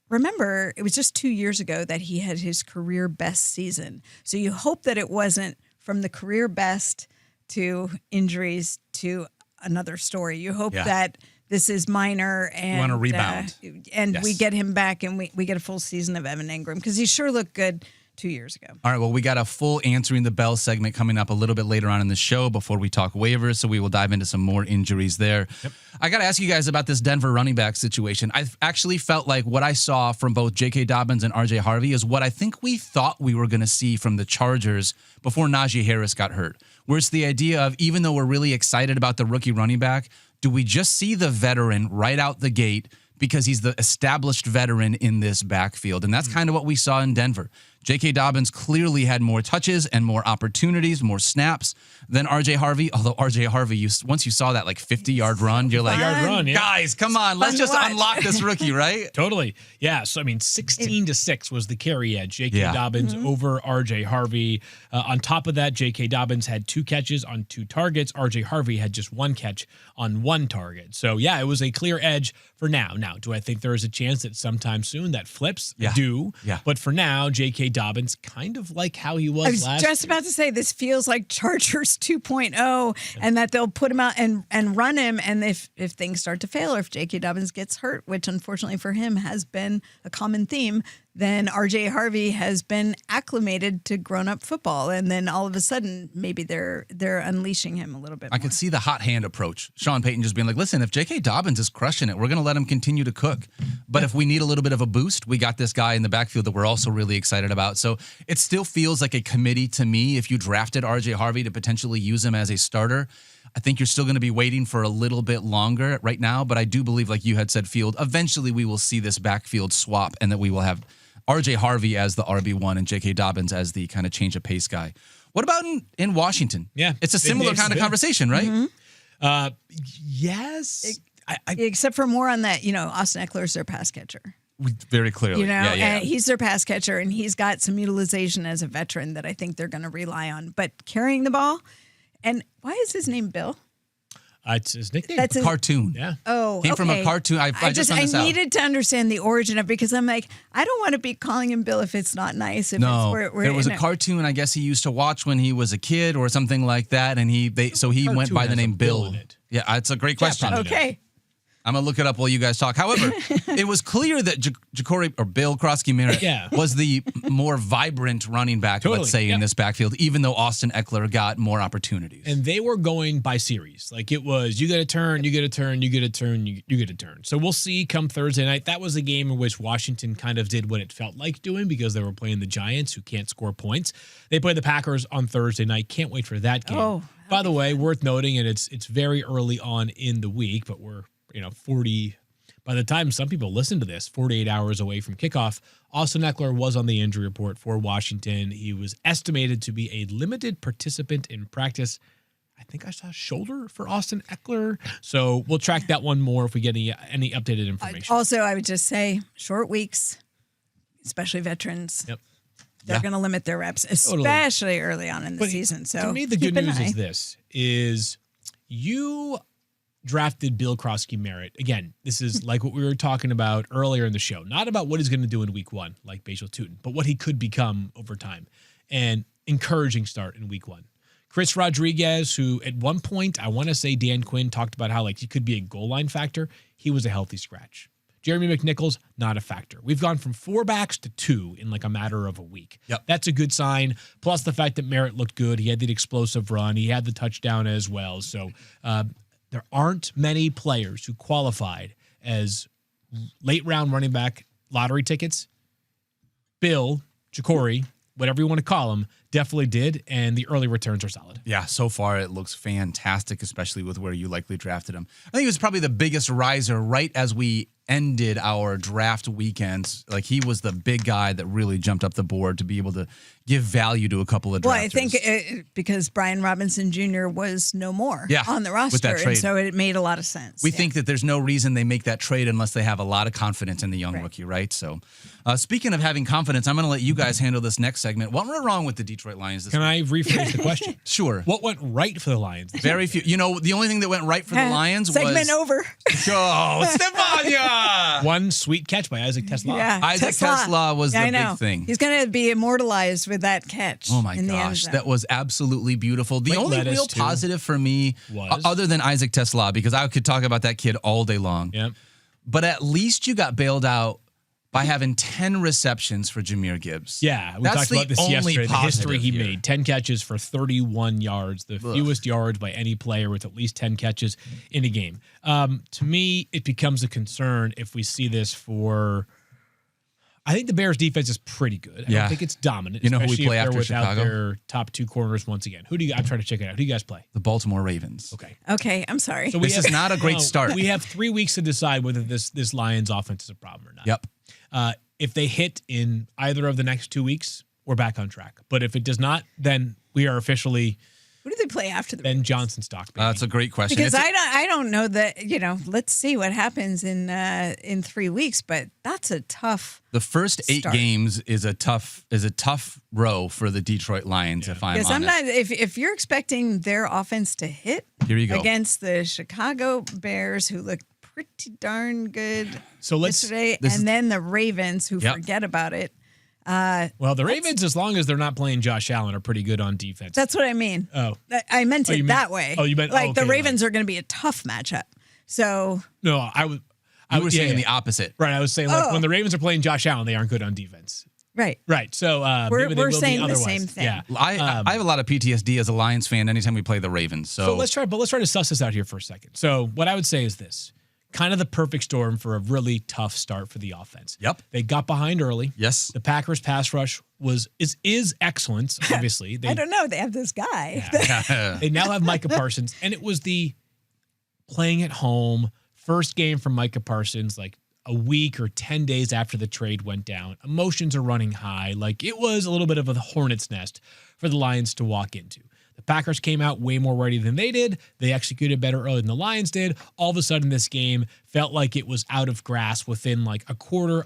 Remember, it was just 2 years ago that he had his career best season. So you hope that it wasn't from the career best to injuries to another story. You hope that this is minor and you want to rebound. We get him back and we get a full season of Evan Ingram because he sure looked good 2 years ago. All right, well, we got a full Answering the Bell segment coming up a little bit later on in the show before we talk waivers, so we will dive into some more injuries there. Yep. I got to ask you guys about this Denver running back situation. I actually felt like what I saw from both J.K. Dobbins and R.J. Harvey is what I think we thought we were going to see from the Chargers before Najee Harris got hurt, where it's the idea of, even though we're really excited about the rookie running back, do we just see the veteran right out the gate because he's the established veteran in this backfield? And that's kind of what we saw in Denver. J.K. Dobbins clearly had more touches and more opportunities, more snaps than R.J. Harvey. Although R.J. Harvey, once you saw that like 50-yard run, you're like, guys, come on, let's just unlock this rookie, right? Totally. Yeah. So, I mean, 16-6 was the carry edge. J.K. Dobbins over R.J. Harvey. On top of that, J.K. Dobbins had 2 catches on 2 targets. R.J. Harvey had just 1 catch on 1 target. So, yeah, it was a clear edge for now. Now, do I think there is a chance that sometime soon that flips? Yeah. Do. Yeah. But for now, J.K. Dobbins, kind of like how he was last year. I was just about to say, this feels like Chargers 2.0 and that they'll put him out and run him. And if things start to fail or if J.K. Dobbins gets hurt, which unfortunately for him has been a common theme, then R.J. Harvey has been acclimated to grown-up football. And then all of a sudden, maybe they're unleashing him a little bit more. I could see the hot hand approach. Sean Payton just being like, listen, if J.K. Dobbins is crushing it, we're going to let him continue to cook. But if we need a little bit of a boost, we got this guy in the backfield that we're also really excited about. So it still feels like a committee to me. If you drafted R.J. Harvey to potentially use him as a starter, I think you're still going to be waiting for a little bit longer right now. But I do believe, like you had said, Field, eventually we will see this backfield swap and that we will have R.J. Harvey as the RB1 and J.K. Dobbins as the kind of change of pace guy. What about in Washington? Yeah. It's a similar kind of conversation, right? Mm-hmm. Yes. Except for more on that, Austin Eckler is their pass catcher. Very clearly. And he's their pass catcher, and he's got some utilization as a veteran that I think they're going to rely on. But carrying the ball, and why is his name Bill? It's his nickname. That's a cartoon. Yeah. Oh, Came from a cartoon. I needed to understand the origin of it because I'm like, I don't want to be calling him Bill if it's not nice. If no, it's there was a cartoon I guess he used to watch when he was a kid or something like that, and he went by the name Bill. In it. Yeah, it's a great question. Okay. I'm going to look it up while you guys talk. However, it was clear that Bill Krosky-Merritt was the more vibrant running back, let's say, in this backfield, even though Austin Eckler got more opportunities. And they were going by series. Like it was, you get a turn, you get a turn, you get a turn, you get a turn. So we'll see come Thursday night. That was a game in which Washington kind of did what it felt like doing because they were playing the Giants, who can't score points. They play the Packers on Thursday night. Can't wait for that game. Oh, by the way, worth noting, and it's very early on in the week, but we're 40, by the time some people listen to this, 48 hours away from kickoff. Austin Eckler was on the injury report for Washington. He was estimated to be a limited participant in practice. I think I saw shoulder for Austin Eckler. So we'll track that one more if we get any updated information. Also, I would just say short weeks, especially veterans. Yep. They're going to limit their reps, especially early on in the season. So to me, the good news is this, is you drafted Bill Krosky-Merritt. Again, this is like what we were talking about earlier in the show. Not about what he's going to do in week 1, like Basil Tootin, but what he could become over time. And encouraging start in week 1. Chris Rodriguez, who at one point, I want to say Dan Quinn talked about how like he could be a goal line factor. He was a healthy scratch. Jeremy McNichols, not a factor. We've gone from 4 backs to 2 in like a matter of a week. Yep. That's a good sign. Plus the fact that Merritt looked good. He had the explosive run. He had the touchdown as well. So there aren't many players who qualified as late round running back lottery tickets. Bill, Jacory, whatever you want to call him, definitely did, and the early returns are solid. Yeah, so far it looks fantastic, especially with where you likely drafted him. I think it was probably the biggest riser right as we ended our draft weekends. Like, he was the big guy that really jumped up the board to be able to give value to a couple of drafters. Well, I think because Brian Robinson Jr. was no more on the roster, with that trade. and so it made a lot of sense. We think that there's no reason they make that trade unless they have a lot of confidence in the young rookie, right? So, speaking of having confidence, I'm going to let you guys handle this next segment. What went wrong with the Detroit Lions this Can week? I rephrase the question? Sure. What went right for the Lions? Very few. You know, the only thing that went right for the Lions segment was... over. Oh, Stephania! One sweet catch by Isaac Tesla. Yeah, Isaac Tesla was the big thing. He's going to be immortalized with that catch. Oh my in the end gosh, zone. that was absolutely beautiful. The Great only lettuce, real too. positive for me, Was? other than Isaac Tesla, because I could talk about that kid all day long, Yep. but at least you got bailed out by having 10 receptions for Jameer Gibbs. Yeah, we That's talked the about this only yesterday. The history positive he here. made: 10 catches for 31 yards, the fewest yards by any player with at least 10 catches in a game. To me, it becomes a concern if we see this for. I think the Bears' defense is pretty good. I don't think it's dominant. You know who we especially play if they're after without Chicago? their top 2 corners once again. Who do you? I'm trying to check it out. Who do you guys play? The Baltimore Ravens. Okay. Okay, I'm sorry. So This is not a great start. We have 3 weeks to decide whether this Lions offense is a problem or not. Yep. If they hit in either of the next 2 weeks, we're back on track. But if it does not, then we are officially Who do they play after the Ben Ravens? Johnson stock. Baby. That's a great question. Because It's- I don't know that, let's see what happens in 3 weeks, but that's a tough. the first 8 start. games is a tough row for the Detroit Lions, if I'm Because honest. I'm not. If you're expecting their offense to hit Here you go. against the Chicago Bears, who looked pretty darn good So let's. yesterday, this is- and then the Ravens, who Yep. forget about it. Well, the Ravens, as long as they're not playing Josh Allen, are pretty good on defense. That's what I mean. Oh. I meant you it meant- that way. oh, you meant- like oh, the okay, Ravens are going to be a tough matchup. So No, I was. You were saying yeah. the opposite. Right, I was saying when the Ravens are playing Josh Allen, they aren't good on defense. right, Right, so We're- maybe they we're will be saying the otherwise. same thing. Yeah. I have a lot of PTSD as a Lions fan anytime we play the Ravens. So, let's try to suss this out here for a second. So what I would say is this: kind of the perfect storm for a really tough start for the offense. Yep. They got behind early. Yes. The Packers pass rush is excellent. Obviously, I don't know. They have this guy. They now have Micah Parsons, and it was the playing at home first game for Micah Parsons, like a week or 10 days after the trade went down. Emotions are running high. Like, it was a little bit of a hornet's nest for the Lions to walk into. The Packers came out way more ready than they did. They executed better early than the Lions did. All of a sudden, this game felt like it was out of grasp within like a quarter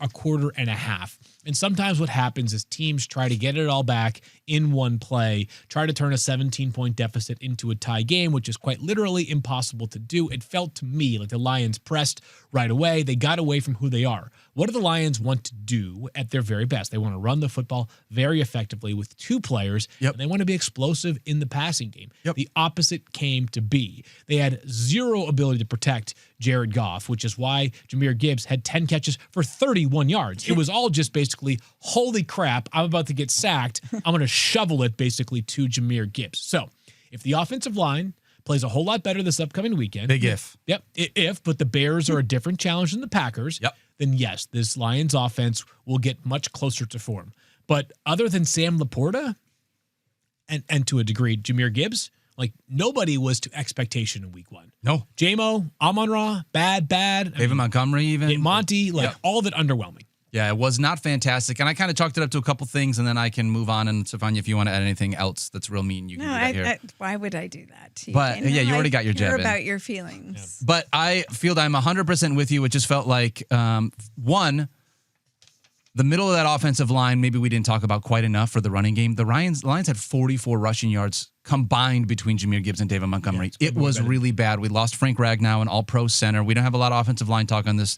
and a half. And sometimes what happens is teams try to get it all back in one play, try to turn a 17-point deficit into a tie game, which is quite literally impossible to do. It felt to me like the Lions pressed right away. They got away from who they are. What do the Lions want to do at their very best? They want to run the football very effectively with 2 players. Yep. And they want to be explosive in the passing game. Yep. The opposite came to be. They had zero ability to protect Jared Goff, which is why Jameer Gibbs had 10 catches for 31 yards. It was all just basically, holy crap, I'm about to get sacked. I'm going to shovel it basically to Jameer Gibbs. So if the offensive line plays a whole lot better this upcoming weekend. Big if. Yep. But the Bears are a different challenge than the Packers. Yep. Then yes, this Lions offense will get much closer to form. But other than Sam Laporta and to a degree, Jameer Gibbs, like nobody was to expectation in week 1. No. J-Mo, Amon-Ra, bad. David Montgomery even. Monty, like all of it underwhelming. Yeah, it was not fantastic. And I kind of chalked it up to a couple things, and then I can move on. And Stephania, if you want to add anything else that's real mean, you can No, do that here. why would I do that to you? But, Dana? yeah, you already got your I care jab in. about your feelings. But I feel that I'm 100% with you. It just felt like, one, the middle of that offensive line, maybe we didn't talk about quite enough for the running game. The Lions had 44 rushing yards combined between Jameer Gibbs and David Montgomery. It was really bad. We lost Frank Ragnow, an all-pro center. We don't have a lot of offensive line talk on this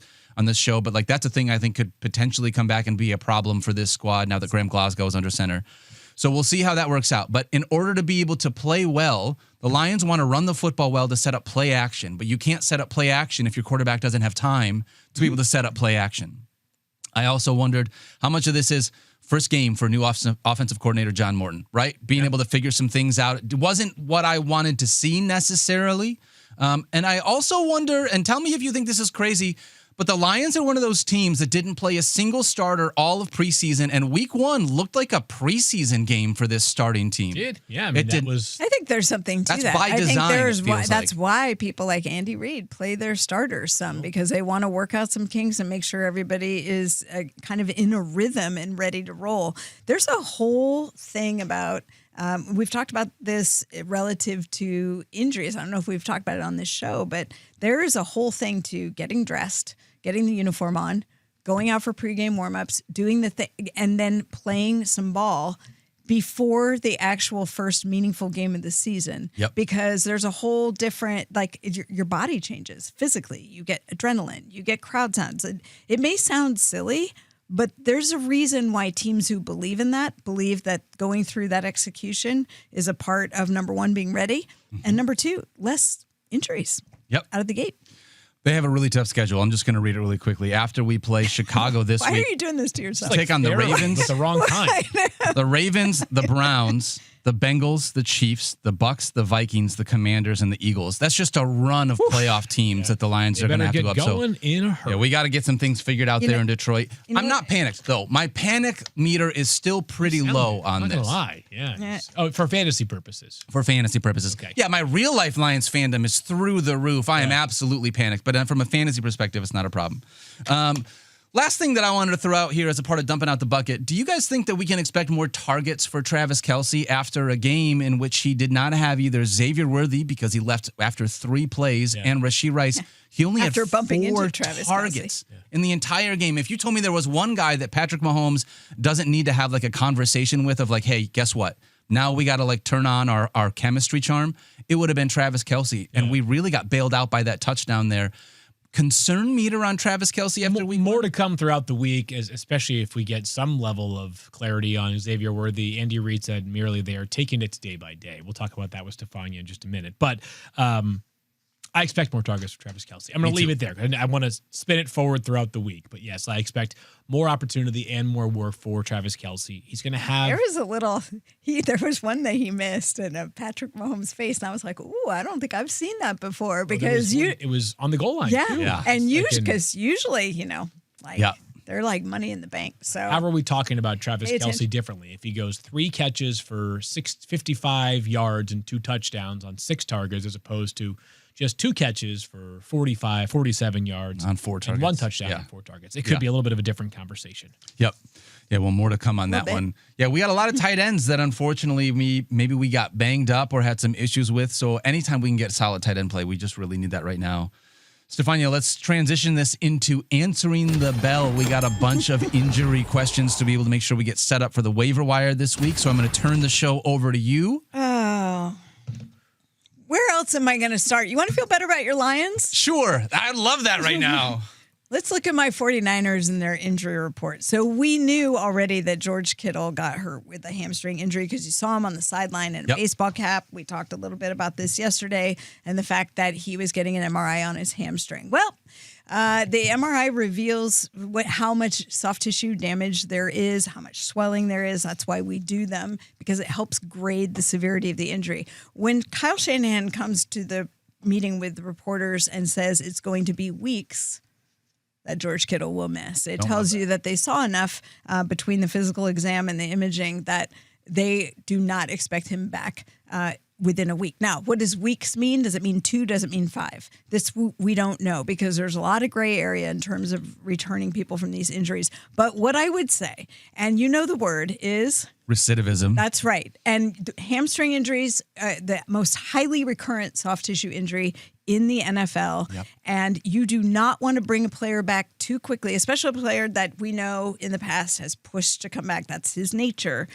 show, but like that's a thing I think could potentially come back and be a problem for this squad now that Graham Glasgow is under center. So we'll see how that works out. But in order to be able to play well, the Lions want to run the football well to set up play action. But you can't set up play action if your quarterback doesn't have time to be able to set up play action. I also wondered how much of this is first game for new offensive coordinator John Morton, right? Being able to figure some things out. It wasn't what I wanted to see necessarily. And I also wonder, and tell me if you think this is crazy, but the Lions are one of those teams that didn't play a single starter all of preseason, and week 1 looked like a preseason game for this starting team. It did. Yeah, I mean, I think there's something to that's that. by design, I think that's why people like Andy Reid play their starters some, because they want to work out some kinks and make sure everybody is kind of in a rhythm and ready to roll. There's a whole thing about we've talked about this relative to injuries. I don't know if we've talked about it on this show, but there is a whole thing to getting dressed, getting the uniform on, going out for pregame warmups, doing the thing, and then playing some ball before the actual first meaningful game of the season. Yep. Because there's a whole different, like your body changes physically. You get adrenaline, you get crowd sounds. It may sound silly, but there's a reason why teams who believe in that believe that going through that execution is a part of, number one, being ready, and number two, less injuries out of the gate. They have a really tough schedule. I'm just going to read it really quickly. After we play Chicago this Why week. Why are you doing this to yourself? Take on the Ravens. At the wrong time. The Ravens, the Browns, the Bengals, the Chiefs, the Bucks, the Vikings, the Commanders, and the Eagles. That's just a run of playoff teams that the Lions are going to have to go up. Going in a hurry. Yeah, we got to get some things figured out there in Detroit. I'm not panicked, though. My panic meter is still pretty low on this. I'm not going to lie. Yeah. Oh, for fantasy purposes. For fantasy purposes. Okay. Yeah, my real life Lions fandom is through the roof. I am absolutely panicked. But from a fantasy perspective, it's not a problem. Last thing that I wanted to throw out here as a part of dumping out the bucket. Do you guys think that we can expect more targets for Travis Kelce after a game in which he did not have either Xavier Worthy, because he left after 3 plays, and Rashee Rice? He only had 4 targets in the entire game. If you told me there was one guy that Patrick Mahomes doesn't need to have like a conversation with of like, hey, guess what? Now we got to like turn on our chemistry charm, it would have been Travis Kelce. And we really got bailed out by that touchdown there. Concern meter on Travis Kelce after week more 1? to come throughout the week, especially if we get some level of clarity on Xavier Worthy. Andy Reid said merely they are taking it day by day. We'll talk about that with Stephania in just a minute. But I expect more targets for Travis Kelce. I'm going to leave it there. And I want to spin it forward throughout the week. But yes, I expect more opportunity and more work for Travis Kelce. He's going to have. There was one that he missed in Patrick Mahomes' face. And I was like, ooh, I don't think I've seen that before. Because it was on the goal line. Yeah. Too. Yeah. And usually, they're like money in the bank. So how are we talking about Travis Kelce differently? If he goes 3 catches for 55 yards and 2 touchdowns on 6 targets, as opposed to just 2 catches for 47 yards on 4 targets, and 1 touchdown on 4 targets. It could be a little bit of a different conversation. Yep. Yeah, well, more to come on that one. Yeah, we got a lot of tight ends that unfortunately maybe we got banged up or had some issues with. So anytime we can get solid tight end play, we just really need that right now. Stephania, let's transition this into answering the bell. We got a bunch of injury questions to be able to make sure we get set up for the waiver wire this week. So I'm going to turn the show over to you. Oh. Where else am I going to start? You want to feel better about your Lions? Sure. I love that right now. Let's look at my 49ers and their injury report. So we knew already that George Kittle got hurt with a hamstring injury because you saw him on the sideline in a baseball cap. We talked a little bit about this yesterday and the fact that he was getting an MRI on his hamstring. Well, the MRI reveals how much soft tissue damage there is, how much swelling there is. That's why we do them, because it helps grade the severity of the injury. When Kyle Shanahan comes to the meeting with the reporters and says it's going to be weeks that George Kittle will miss, it tells you that they saw enough between the physical exam and the imaging that they do not expect him back within a week. Now, what does weeks mean? Does it mean 2? Does it mean 5? This we don't know, because there's a lot of gray area in terms of returning people from these injuries. But what I would say, and you know the word, is recidivism. That's right. And hamstring injuries, the most highly recurrent soft tissue injury in the NFL. Yep. And you do not want to bring a player back too quickly, especially a player that we know in the past has pushed to come back. That's his nature.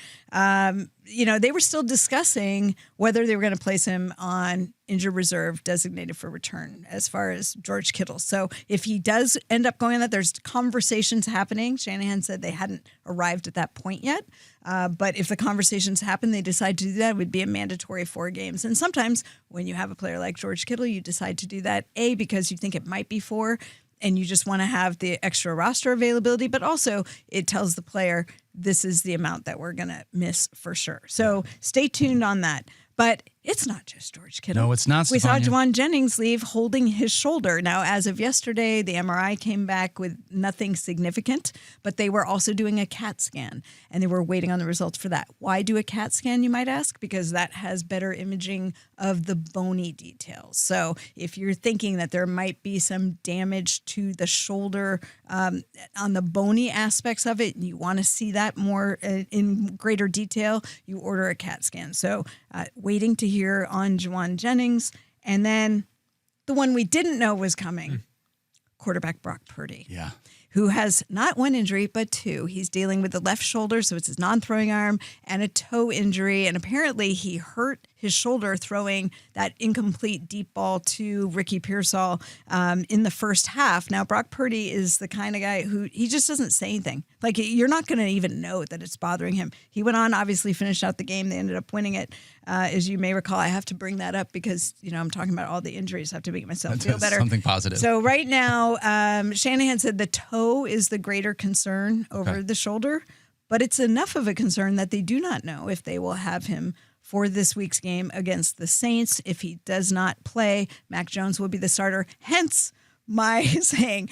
they were still discussing whether they were going to place him on injured reserve designated for return as far as George Kittle. So if he does end up going on that, there's conversations happening. Shanahan said they hadn't arrived at that point yet. But if the conversations happen, they decide to do that, it would be a mandatory 4 games. And sometimes when you have a player like George Kittle, you decide to do that, A, because you think it might be 4, and you just want to have the extra roster availability, but also it tells the player this is the amount that we're going to miss for sure. So stay tuned on that. But it's not just George Kittle. No, it's not, We saw Stephania. Juwan Jennings leave holding his shoulder. Now, as of yesterday, the MRI came back with nothing significant, but they were also doing a CAT scan, and they were waiting on the results for that. Why do a CAT scan, you might ask? Because that has better imaging of the bony details. So if you're thinking that there might be some damage to the shoulder on the bony aspects of it, and you want to see that more in greater detail, you order a CAT scan. So waiting to hear on Juwan Jennings. And then the one we didn't know was coming, quarterback Brock Purdy. Yeah. Who has not 1 injury, but 2. He's dealing with the left shoulder, so it's his non-throwing arm, and a toe injury. And apparently he hurt his shoulder throwing that incomplete deep ball to Ricky Pearsall in the first half. Now, Brock Purdy is the kind of guy who he just doesn't say anything. Like, you're not going to even know that it's bothering him. He went on, obviously finished out the game. They ended up winning it. As you may recall, I have to bring that up because, I'm talking about all the injuries. I have to make myself feel better. Something positive. So right now, Shanahan said the toe is the greater concern over the shoulder, but it's enough of a concern that they do not know if they will have him for this week's game against the Saints. If he does not play, Mac Jones will be the starter. Hence my saying,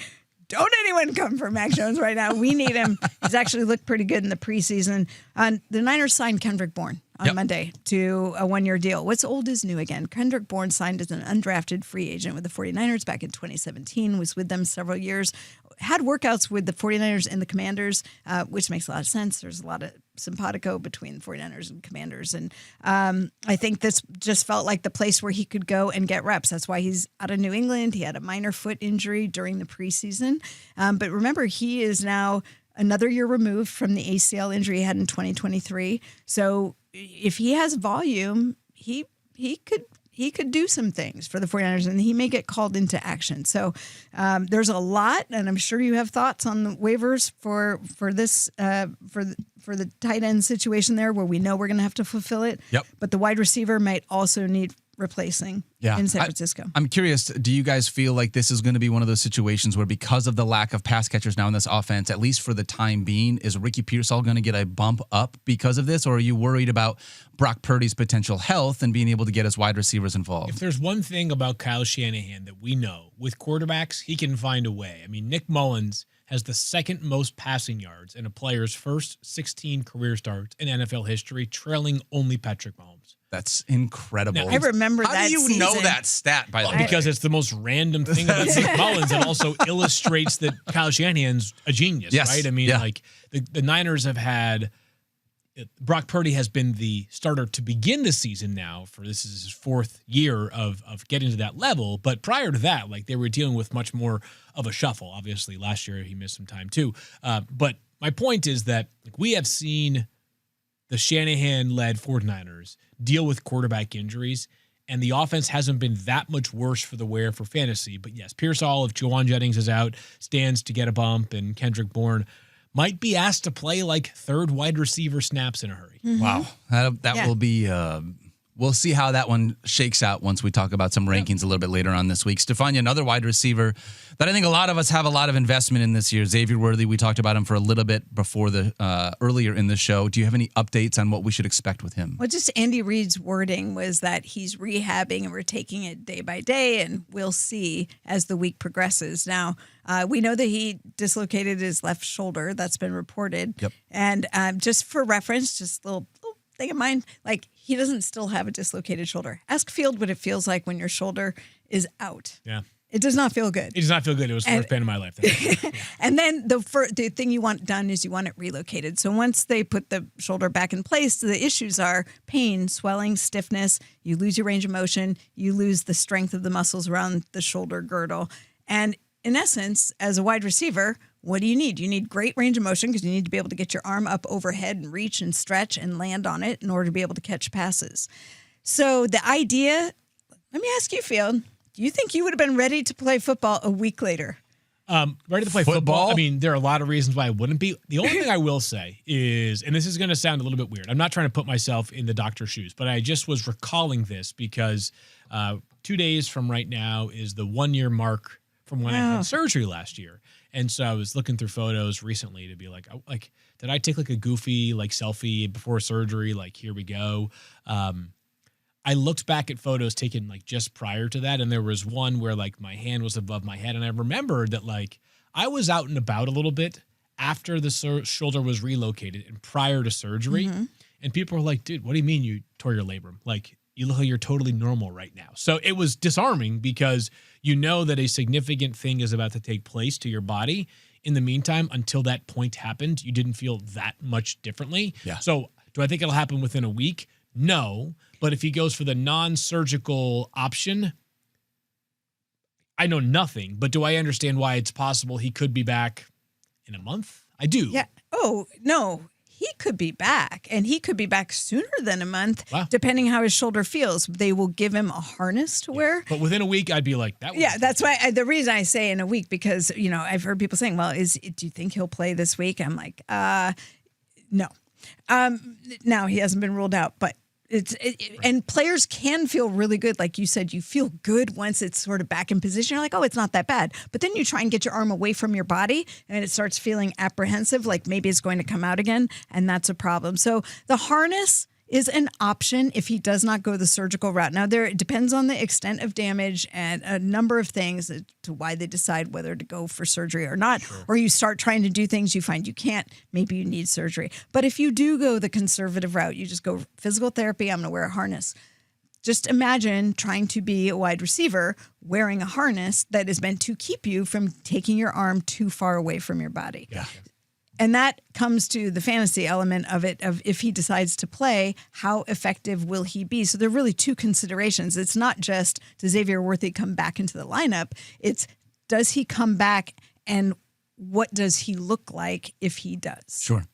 don't anyone come for Mac Jones right now. We need him. He's actually looked pretty good in the preseason. The Niners signed Kendrick Bourne on Monday to a 1-year deal. What's old is new again. Kendrick Bourne signed as an undrafted free agent with the 49ers back in 2017, was with them several years, had workouts with the 49ers and the Commanders, which makes a lot of sense. There's a lot of simpatico between 49ers and Commanders. And I think this just felt like the place where he could go and get reps. That's why he's out of New England. He had a minor foot injury during the preseason. But remember, he is now another year removed from the ACL injury he had in 2023. So if he has volume, he could do some things for the 49ers, and he may get called into action. So there's a lot, and I'm sure you have thoughts on the waivers for this for the tight end situation there, where we know we're going to have to fulfill it. Yep. But the wide receiver might also need replacing in San Francisco. I'm curious, do you guys feel like this is going to be one of those situations where, because of the lack of pass catchers now in this offense, at least for the time being, is Ricky Pearsall going to get a bump up because of this? Or are you worried about Brock Purdy's potential health and being able to get his wide receivers involved? If there's one thing about Kyle Shanahan that we know, with quarterbacks, he can find a way. I mean, Nick Mullins has the second most passing yards in a player's first 16 career starts in NFL history, trailing only Patrick Mahomes. That's incredible. I remember that. How do you know that stat, by the way? Because it's the most random thing about Nick Mullins, and also illustrates that Kyle Shanahan's a genius, right? I mean, like the Niners have had Brock Purdy has been the starter to begin the season now. This is his 4th year of getting to that level. But prior to that, like, they were dealing with much more of a shuffle. Obviously, last year he missed some time too. But my point is that, like, we have seen the Shanahan-led 49ers deal with quarterback injuries, and the offense hasn't been that much worse for the wear for fantasy. But yes, Pearsall, if Juwan Jennings is out, stands to get a bump, and Kendrick Bourne might be asked to play like 3rd wide receiver snaps in a hurry. Mm-hmm. Wow. That will be we'll see how that one shakes out once we talk about some rankings a little bit later on this week. Stephania, another wide receiver that I think a lot of us have a lot of investment in this year, Xavier Worthy. We talked about him for a little bit before earlier in the show. Do you have any updates on what we should expect with him? Well, just Andy Reid's wording was that he's rehabbing and we're taking it day by day, and we'll see as the week progresses. Now, we know that he dislocated his left shoulder. That's been reported. Yep. And just for reference, just a little thing of mine, like, he doesn't still have a dislocated shoulder. Ask Field what it feels like when your shoulder is out. Yeah. It does not feel good. It does not feel good. It was the worst pain of my life. And then the thing you want done is you want it relocated. So once they put the shoulder back in place, the issues are pain, swelling, stiffness. You lose your range of motion. You lose the strength of the muscles around the shoulder girdle. And in essence, as a wide receiver, what do you need? You need great range of motion because you need to be able to get your arm up overhead and reach and stretch and land on it in order to be able to catch passes. So the idea, let me ask you, Field, do you think you would have been ready to play football a week later? Ready to play football? I mean, there are a lot of reasons why I wouldn't be. The only thing I will say is, and this is going to sound a little bit weird, I'm not trying to put myself in the doctor's shoes, but I just was recalling this because 2 days from right now is the 1 year mark from when I had surgery last year. And so I was looking through photos recently to be like, did I take like a goofy like selfie before surgery? Like, here we go. I looked back at photos taken like just prior to that, and there was one where like my hand was above my head, and I remembered that like I was out and about a little bit after the shoulder was relocated and prior to surgery, and people were like, "Dude, what do you mean you tore your labrum? Like, you look like you're totally normal right now." So it was disarming because you know that a significant thing is about to take place to your body. In the meantime, until that point happened, you didn't feel that much differently. Yeah. So do I think it'll happen within a week? No. But if he goes for the non-surgical option, I know nothing. But do I understand why it's possible he could be back in a month? I do. Yeah. Oh, no. He could be back, and he could be back sooner than a month, depending how his shoulder feels. They will give him a harness to wear. But within a week, I'd be like, that was... Yeah, that's why the reason I say in a week, because, you know, I've heard people saying, well, do you think he'll play this week? I'm like, no. Now, he hasn't been ruled out, but and players can feel really good. Like you said, you feel good once it's sort of back in position. You're like, oh, it's not that bad. But then you try and get your arm away from your body and it starts feeling apprehensive, like maybe it's going to come out again. And that's a problem. So the harness is an option if he does not go the surgical route. Now, it depends on the extent of damage and a number of things as to why they decide whether to go for surgery or not. Sure. Or you start trying to do things you find you can't. Maybe you need surgery. But if you do go the conservative route, you just go physical therapy, I'm going to wear a harness. Just imagine trying to be a wide receiver wearing a harness that is meant to keep you from taking your arm too far away from your body. Yeah. And that comes to the fantasy element of it, of if he decides to play, how effective will he be? So there are really two considerations. It's not just, does Xavier Worthy come back into the lineup? It's, does he come back, and what does he look like if he does? Sure.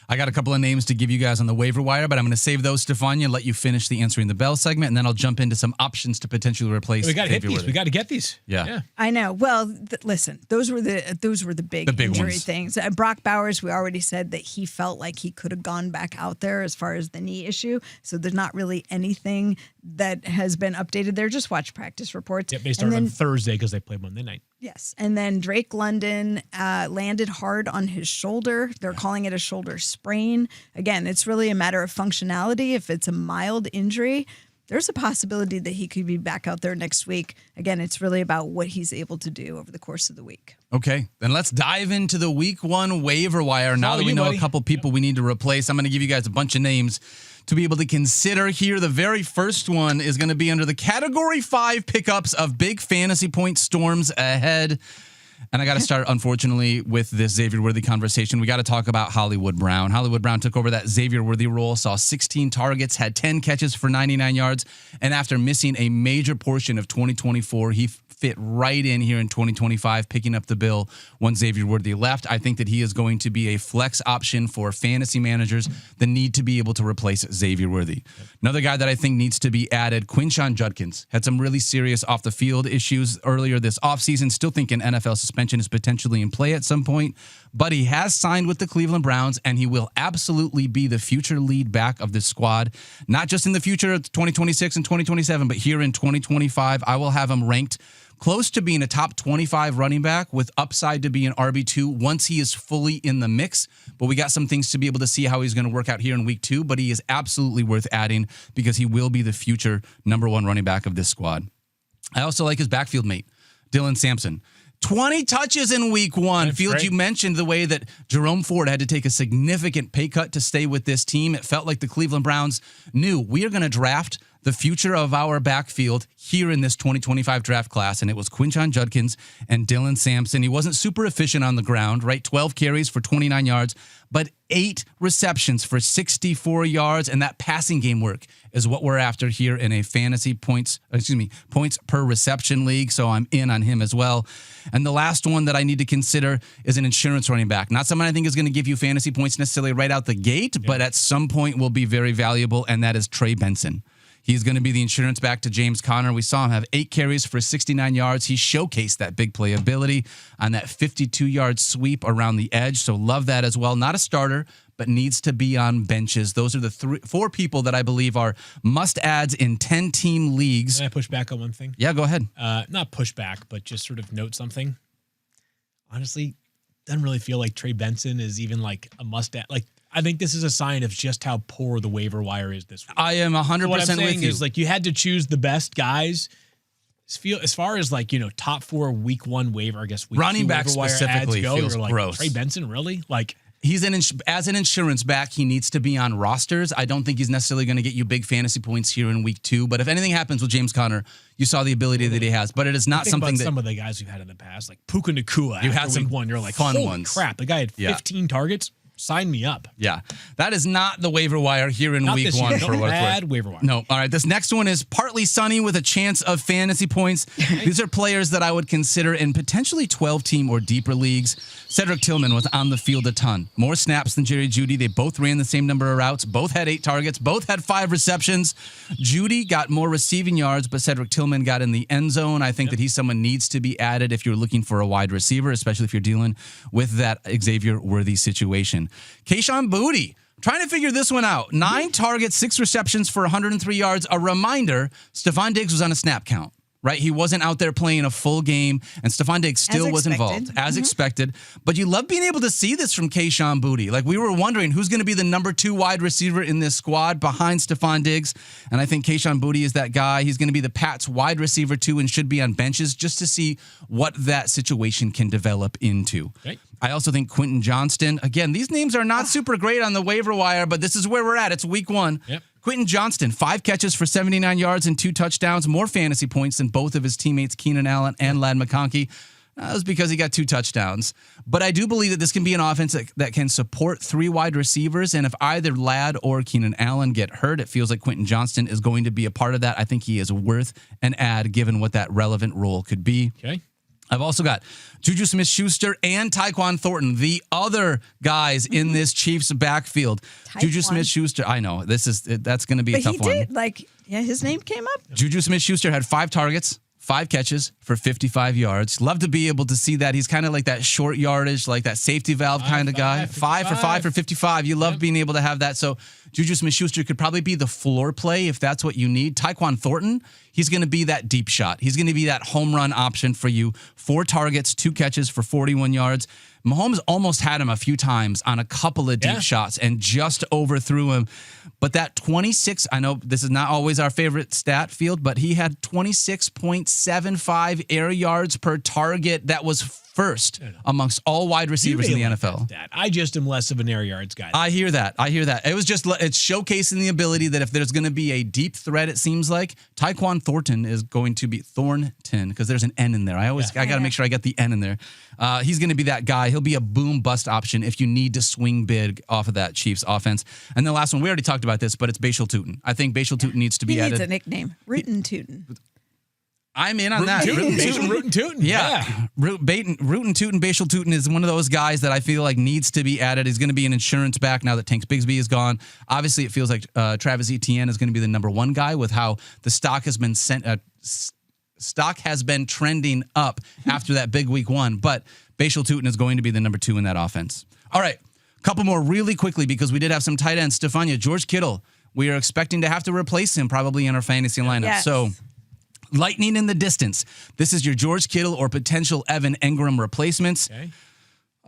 I got a couple of names to give you guys on the waiver wire, but I'm going to save those, Stephania, and let you finish the Answering the Bell segment, and then I'll jump into some options to potentially replace. We got to hit these. We got to get these. Yeah. I know. Well, listen, those were the big injury ones. things. Brock Bowers, we already said that he felt like he could have gone back out there as far as the knee issue. So there's not really anything that has been updated there. Just watch practice reports. Yep, they started on Thursday because they played Monday night. Yes. And then Drake London landed hard on his shoulder. They're calling it a shoulder sprain. Again, it's really a matter of functionality. If it's a mild injury, there's a possibility that he could be back out there next week. Again, it's really about what he's able to do over the course of the week. Okay, then let's dive into the week one waiver wire. Now that we know a couple people we need to replace, I'm going to give you guys a bunch of names to be able to consider here. The very first one is going to be under the Category 5 pickups of big fantasy point storms ahead. And I got to start, unfortunately, with this Xavier Worthy conversation. We got to talk about Hollywood Brown. Hollywood Brown took over that Xavier Worthy role, saw 16 targets, had 10 catches for 99 yards. And after missing a major portion of 2024, he fit right in here in 2025, picking up the bill when Xavier Worthy left. I think that he is going to be a flex option for fantasy managers that need to be able to replace Xavier Worthy. Another guy that I think needs to be added, Quinshon Judkins, had some really serious off-the-field issues earlier this offseason. Still thinking NFL suspension is potentially in play at some point, but he has signed with the Cleveland Browns, and he will absolutely be the future lead back of this squad, not just in the future of 2026 and 2027, but here in 2025. I will have him ranked close to being a top 25 running back with upside to be an RB2 once he is fully in the mix. But we got some things to be able to see how he's going to work out here in week 2, but he is absolutely worth adding because he will be the future number 1 running back of this squad. I also like his backfield mate, Dylan Sampson. 20 touches in week 1. That's Fields, great. you mentioned the way that Jerome Ford had to take a significant pay cut to stay with this team. It felt like the Cleveland Browns knew we are going to draft the future of our backfield here in this 2025 draft class, and it was Quinshon Judkins and Dylan Sampson. He wasn't super efficient on the ground, right? 12 carries for 29 yards, but 8 receptions for 64 yards, and that passing game work is what we're after here in a fantasy points per reception league, so I'm in on him as well. And the last one that I need to consider is an insurance running back. Not someone I think is going to give you fantasy points necessarily right out the gate, but at some point will be very valuable, and that is Trey Benson. He's going to be the insurance back to James Conner. We saw him have 8 carries for 69 yards. He showcased that big playability on that 52-yard sweep around the edge, so love that as well. Not a starter, but needs to be on benches. Those are the 4 people that I believe are must-adds in 10-team leagues. Can I push back on one thing? Yeah, go ahead. Not push back, but just sort of note something. Honestly, doesn't really feel like Trey Benson is even like a must-add. Like, I think this is a sign of just how poor the waiver wire is this week. I am 100% what I'm saying with you. is, like, you had to choose the best guys. As far as, like, top 4 week 1 waiver, I guess week running 2 back waiver wire specifically ads go, feels you're like, gross. Trey Benson, really? Like, he's as an insurance back, he needs to be on rosters. I don't think he's necessarily going to get you big fantasy points here in week 2. But if anything happens with James Conner, you saw the ability that he has. But it is not something that some of the guys we've had in the past, like Puka Nacua. You had some week 1, you're like, fun holy ones. crap, the guy had 15 targets. Sign me up. Yeah, that is not the waiver wire here in week 1 for what it's worth. Waiver wire. No. All right. This next one is partly sunny with a chance of fantasy points. These are players that I would consider in potentially 12-team or deeper leagues. Cedric Tillman was on the field a ton. More snaps than Jerry Jeudy. They both ran the same number of routes. Both had 8 targets. Both had 5 receptions. Jeudy got more receiving yards, but Cedric Tillman got in the end zone. I think that he's someone needs to be added if you're looking for a wide receiver, especially if you're dealing with that Xavier Worthy situation. Kayshon Boutte, trying to figure this one out. 9 targets, 6 receptions for 103 yards. A reminder, Stephon Diggs was on a snap count, right? He wasn't out there playing a full game, and Stephon Diggs still was involved, as expected. But you love being able to see this from Kayshon Boutte. Like, we were wondering who's going to be the number 2 wide receiver in this squad behind Stephon Diggs, and I think Kayshon Boutte is that guy. He's going to be the Pats wide receiver too and should be on benches just to see what that situation can develop into. Okay. I also think Quentin Johnston, again, these names are not super great on the waiver wire, but this is where we're at. It's week 1. Yep. Quentin Johnston, 5 catches for 79 yards and 2 touchdowns, more fantasy points than both of his teammates, Keenan Allen and Ladd McConkey. That was because he got 2 touchdowns. But I do believe that this can be an offense that can support 3 wide receivers, and if either Ladd or Keenan Allen get hurt, it feels like Quentin Johnston is going to be a part of that. I think he is worth an add given what that relevant role could be. Okay. I've also got Juju Smith-Schuster and Tyquan Thornton, the other guys in this Chiefs backfield. Juju Smith-Schuster, I know that's going to be a tough one. His name came up. Juju Smith-Schuster had 5 targets, 5 catches for 55 yards. Love to be able to see that. He's kind of like that short yardage, like that safety valve kind of guy. 5 for 55. You love being able to have that. So Juju Smith-Schuster could probably be the floor play if that's what you need. Tyquan Thornton, he's going to be that deep shot. He's going to be that home run option for you. 4 targets, 2 catches for 41 yards. Mahomes almost had him a few times on a couple of deep shots and just overthrew him. But that 26, I know this is not always our favorite stat field, but he had 26.75 air yards per target. That was first amongst all wide receivers in the NFL. I just am less of an air yards guy. I hear that. It's showcasing the ability that if there's going to be a deep threat, it seems like Tyquan Thornton is going to be Thornton because there's an N in there. I got to make sure I get the N in there. He's going to be that guy. He'll be a boom bust option if you need to swing big off of that Chiefs offense. And the last one, we already talked about this, but it's Bashal Tootin. I think Bashal Tootin needs to be added. He needs a nickname. Rootin' Tootin'. I'm in on that. Rootin' Tootin'. Yeah. Rootin' Tootin', Bashal Tootin' is one of those guys that I feel like needs to be added. He's going to be an insurance back now that Tank Bigsby is gone. Obviously, it feels like Travis Etienne is going to be the number 1 guy with how the stock has been trending up after that big week 1. But Bashal Tootin' is going to be the number 2 in that offense. All right. A couple more really quickly because we did have some tight ends. Stephania, George Kittle, we are expecting to have to replace him probably in our fantasy lineup. Yes. So lightning in the distance. This is your George Kittle or potential Evan Engram replacements. Okay.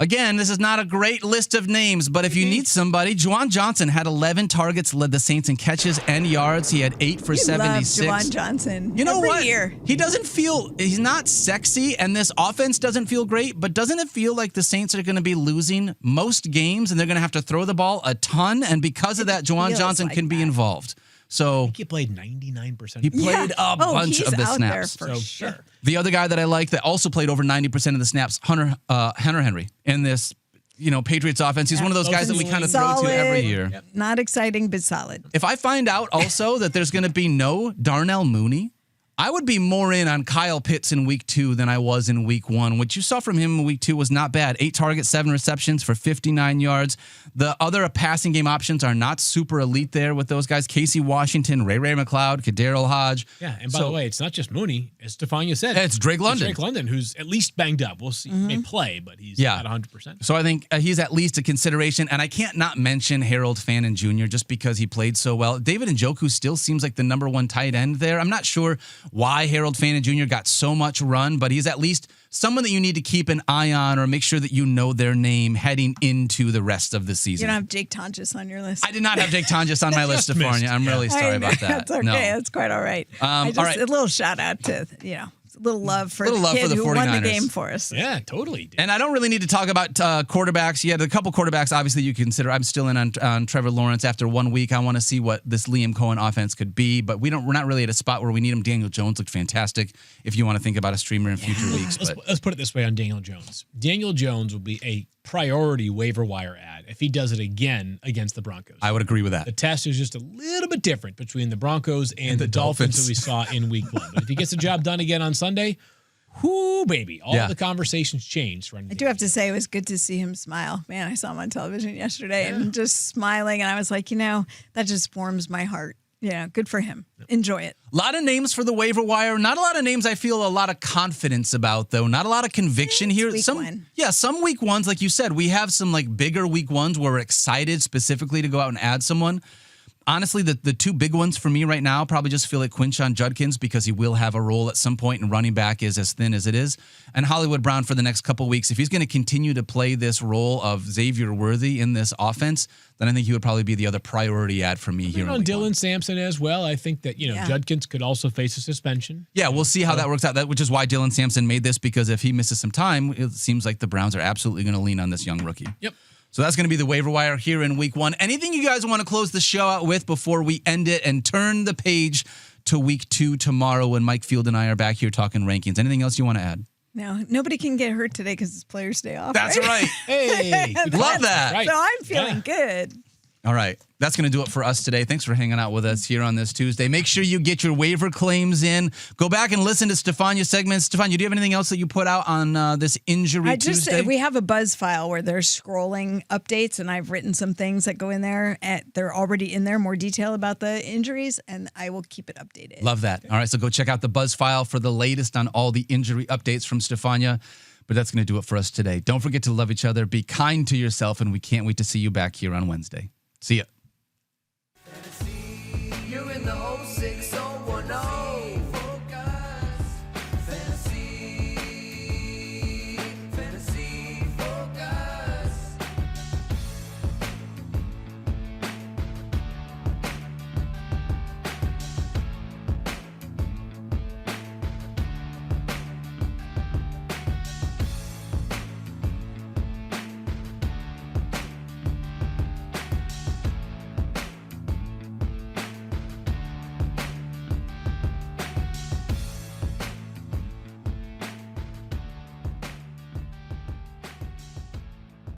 Again, this is not a great list of names, but if you need somebody, Juwan Johnson had 11 targets, led the Saints in catches and yards. He had 8 for 76. Love Juwan Johnson. You know Every what? year. He's not sexy, and this offense doesn't feel great, but doesn't it feel like the Saints are going to be losing most games, and they're going to have to throw the ball a ton, and because of that, Juwan Johnson can be involved. So think he played 99%. he played a bunch he's of the out snaps. there for sure. The other guy that I like that also played over 90% of the snaps, Hunter Henry, in this Patriots offense. He's one of those guys that we kind of throw to every year. Yep. Not exciting, but solid. If I find out also that there's going to be no Darnell Mooney, I would be more in on Kyle Pitts in week 2 than I was in week 1. What you saw from him in week 2 was not bad. 8 targets, 7 receptions for 59 yards. The other passing game options are not super elite there with those guys. Casey Washington, Ray McLeod, Kaderil Hodge. Yeah, and by the way, it's not just Mooney. As Stephania said, it's Drake London. It's Drake London, who's at least banged up. We'll see. He may play, but he's not 100%. So I think he's at least a consideration. And I can't not mention Harold Fannin Jr. just because he played so well. David Njoku still seems like the number 1 tight end there. I'm not sure why Harold Fannin Jr. got so much run, but he's at least someone that you need to keep an eye on or make sure that you know their name heading into the rest of the season. You don't have Jake Tonjes on your list. I did not have Jake Tonjes on my list, Stephania. I'm really sorry about that. That's okay. No. That's quite all right. All right. A little shout out to, a little love for the kid who 49ers. won the game for us. Yeah, totally. And I don't really need to talk about quarterbacks. Yeah, a couple quarterbacks, obviously, you consider. I'm still in on Trevor Lawrence after 1 week. I want to see what this Liam Cohen offense could be, but we're not really at a spot where we need him. Daniel Jones looked fantastic if you want to think about a streamer in future weeks. Let's put it this way on Daniel Jones. Daniel Jones will be a priority waiver wire ad if he does it again against the Broncos. I would agree with that. The test is just a little bit different between the Broncos and the Dolphins that we saw in week 1. But if he gets the job done again on Sunday, whoo, baby. All the conversations changed. I do have to say it was good to see him smile. Man, I saw him on television yesterday and just smiling. And I was like, that just warms my heart. Yeah, good for him. Enjoy it. A lot of names for the waiver wire. Not a lot of names I feel a lot of confidence about, though. Not a lot of conviction here. Some week ones, like you said, we have some bigger week ones where we're excited specifically to go out and add someone. Honestly, the 2 big ones for me right now probably just feel like Quinshon Judkins because he will have a role at some point and running back is as thin as it is. And Hollywood Brown for the next couple weeks. If he's going to continue to play this role of Xavier Worthy in this offense, then I think he would probably be the other priority ad for me here. On Dylan Sampson as well. I think that, Judkins could also face a suspension. Yeah, we'll see how that works out. Which is why Dylan Sampson made this, because if he misses some time, it seems like the Browns are absolutely going to lean on this young rookie. Yep. So that's going to be the waiver wire here in week 1. Anything you guys want to close the show out with before we end it and turn the page to week 2 tomorrow when Mike Field and I are back here talking rankings? Anything else you want to add? No, nobody can get hurt today because it's Players' Day off. That's right. Hey, love that. Right. So I'm feeling good. All right. That's going to do it for us today. Thanks for hanging out with us here on this Tuesday. Make sure you get your waiver claims in. Go back and listen to Stephania's segments. Stephania, do you have anything else that you put out on this Injury Tuesday? We have a buzz file where there's scrolling updates, and I've written some things that go in there. They're already in there, more detail about the injuries, and I will keep it updated. Love that. All right, so go check out the buzz file for the latest on all the injury updates from Stephania. But that's going to do it for us today. Don't forget to love each other, be kind to yourself, and we can't wait to see you back here on Wednesday. See ya.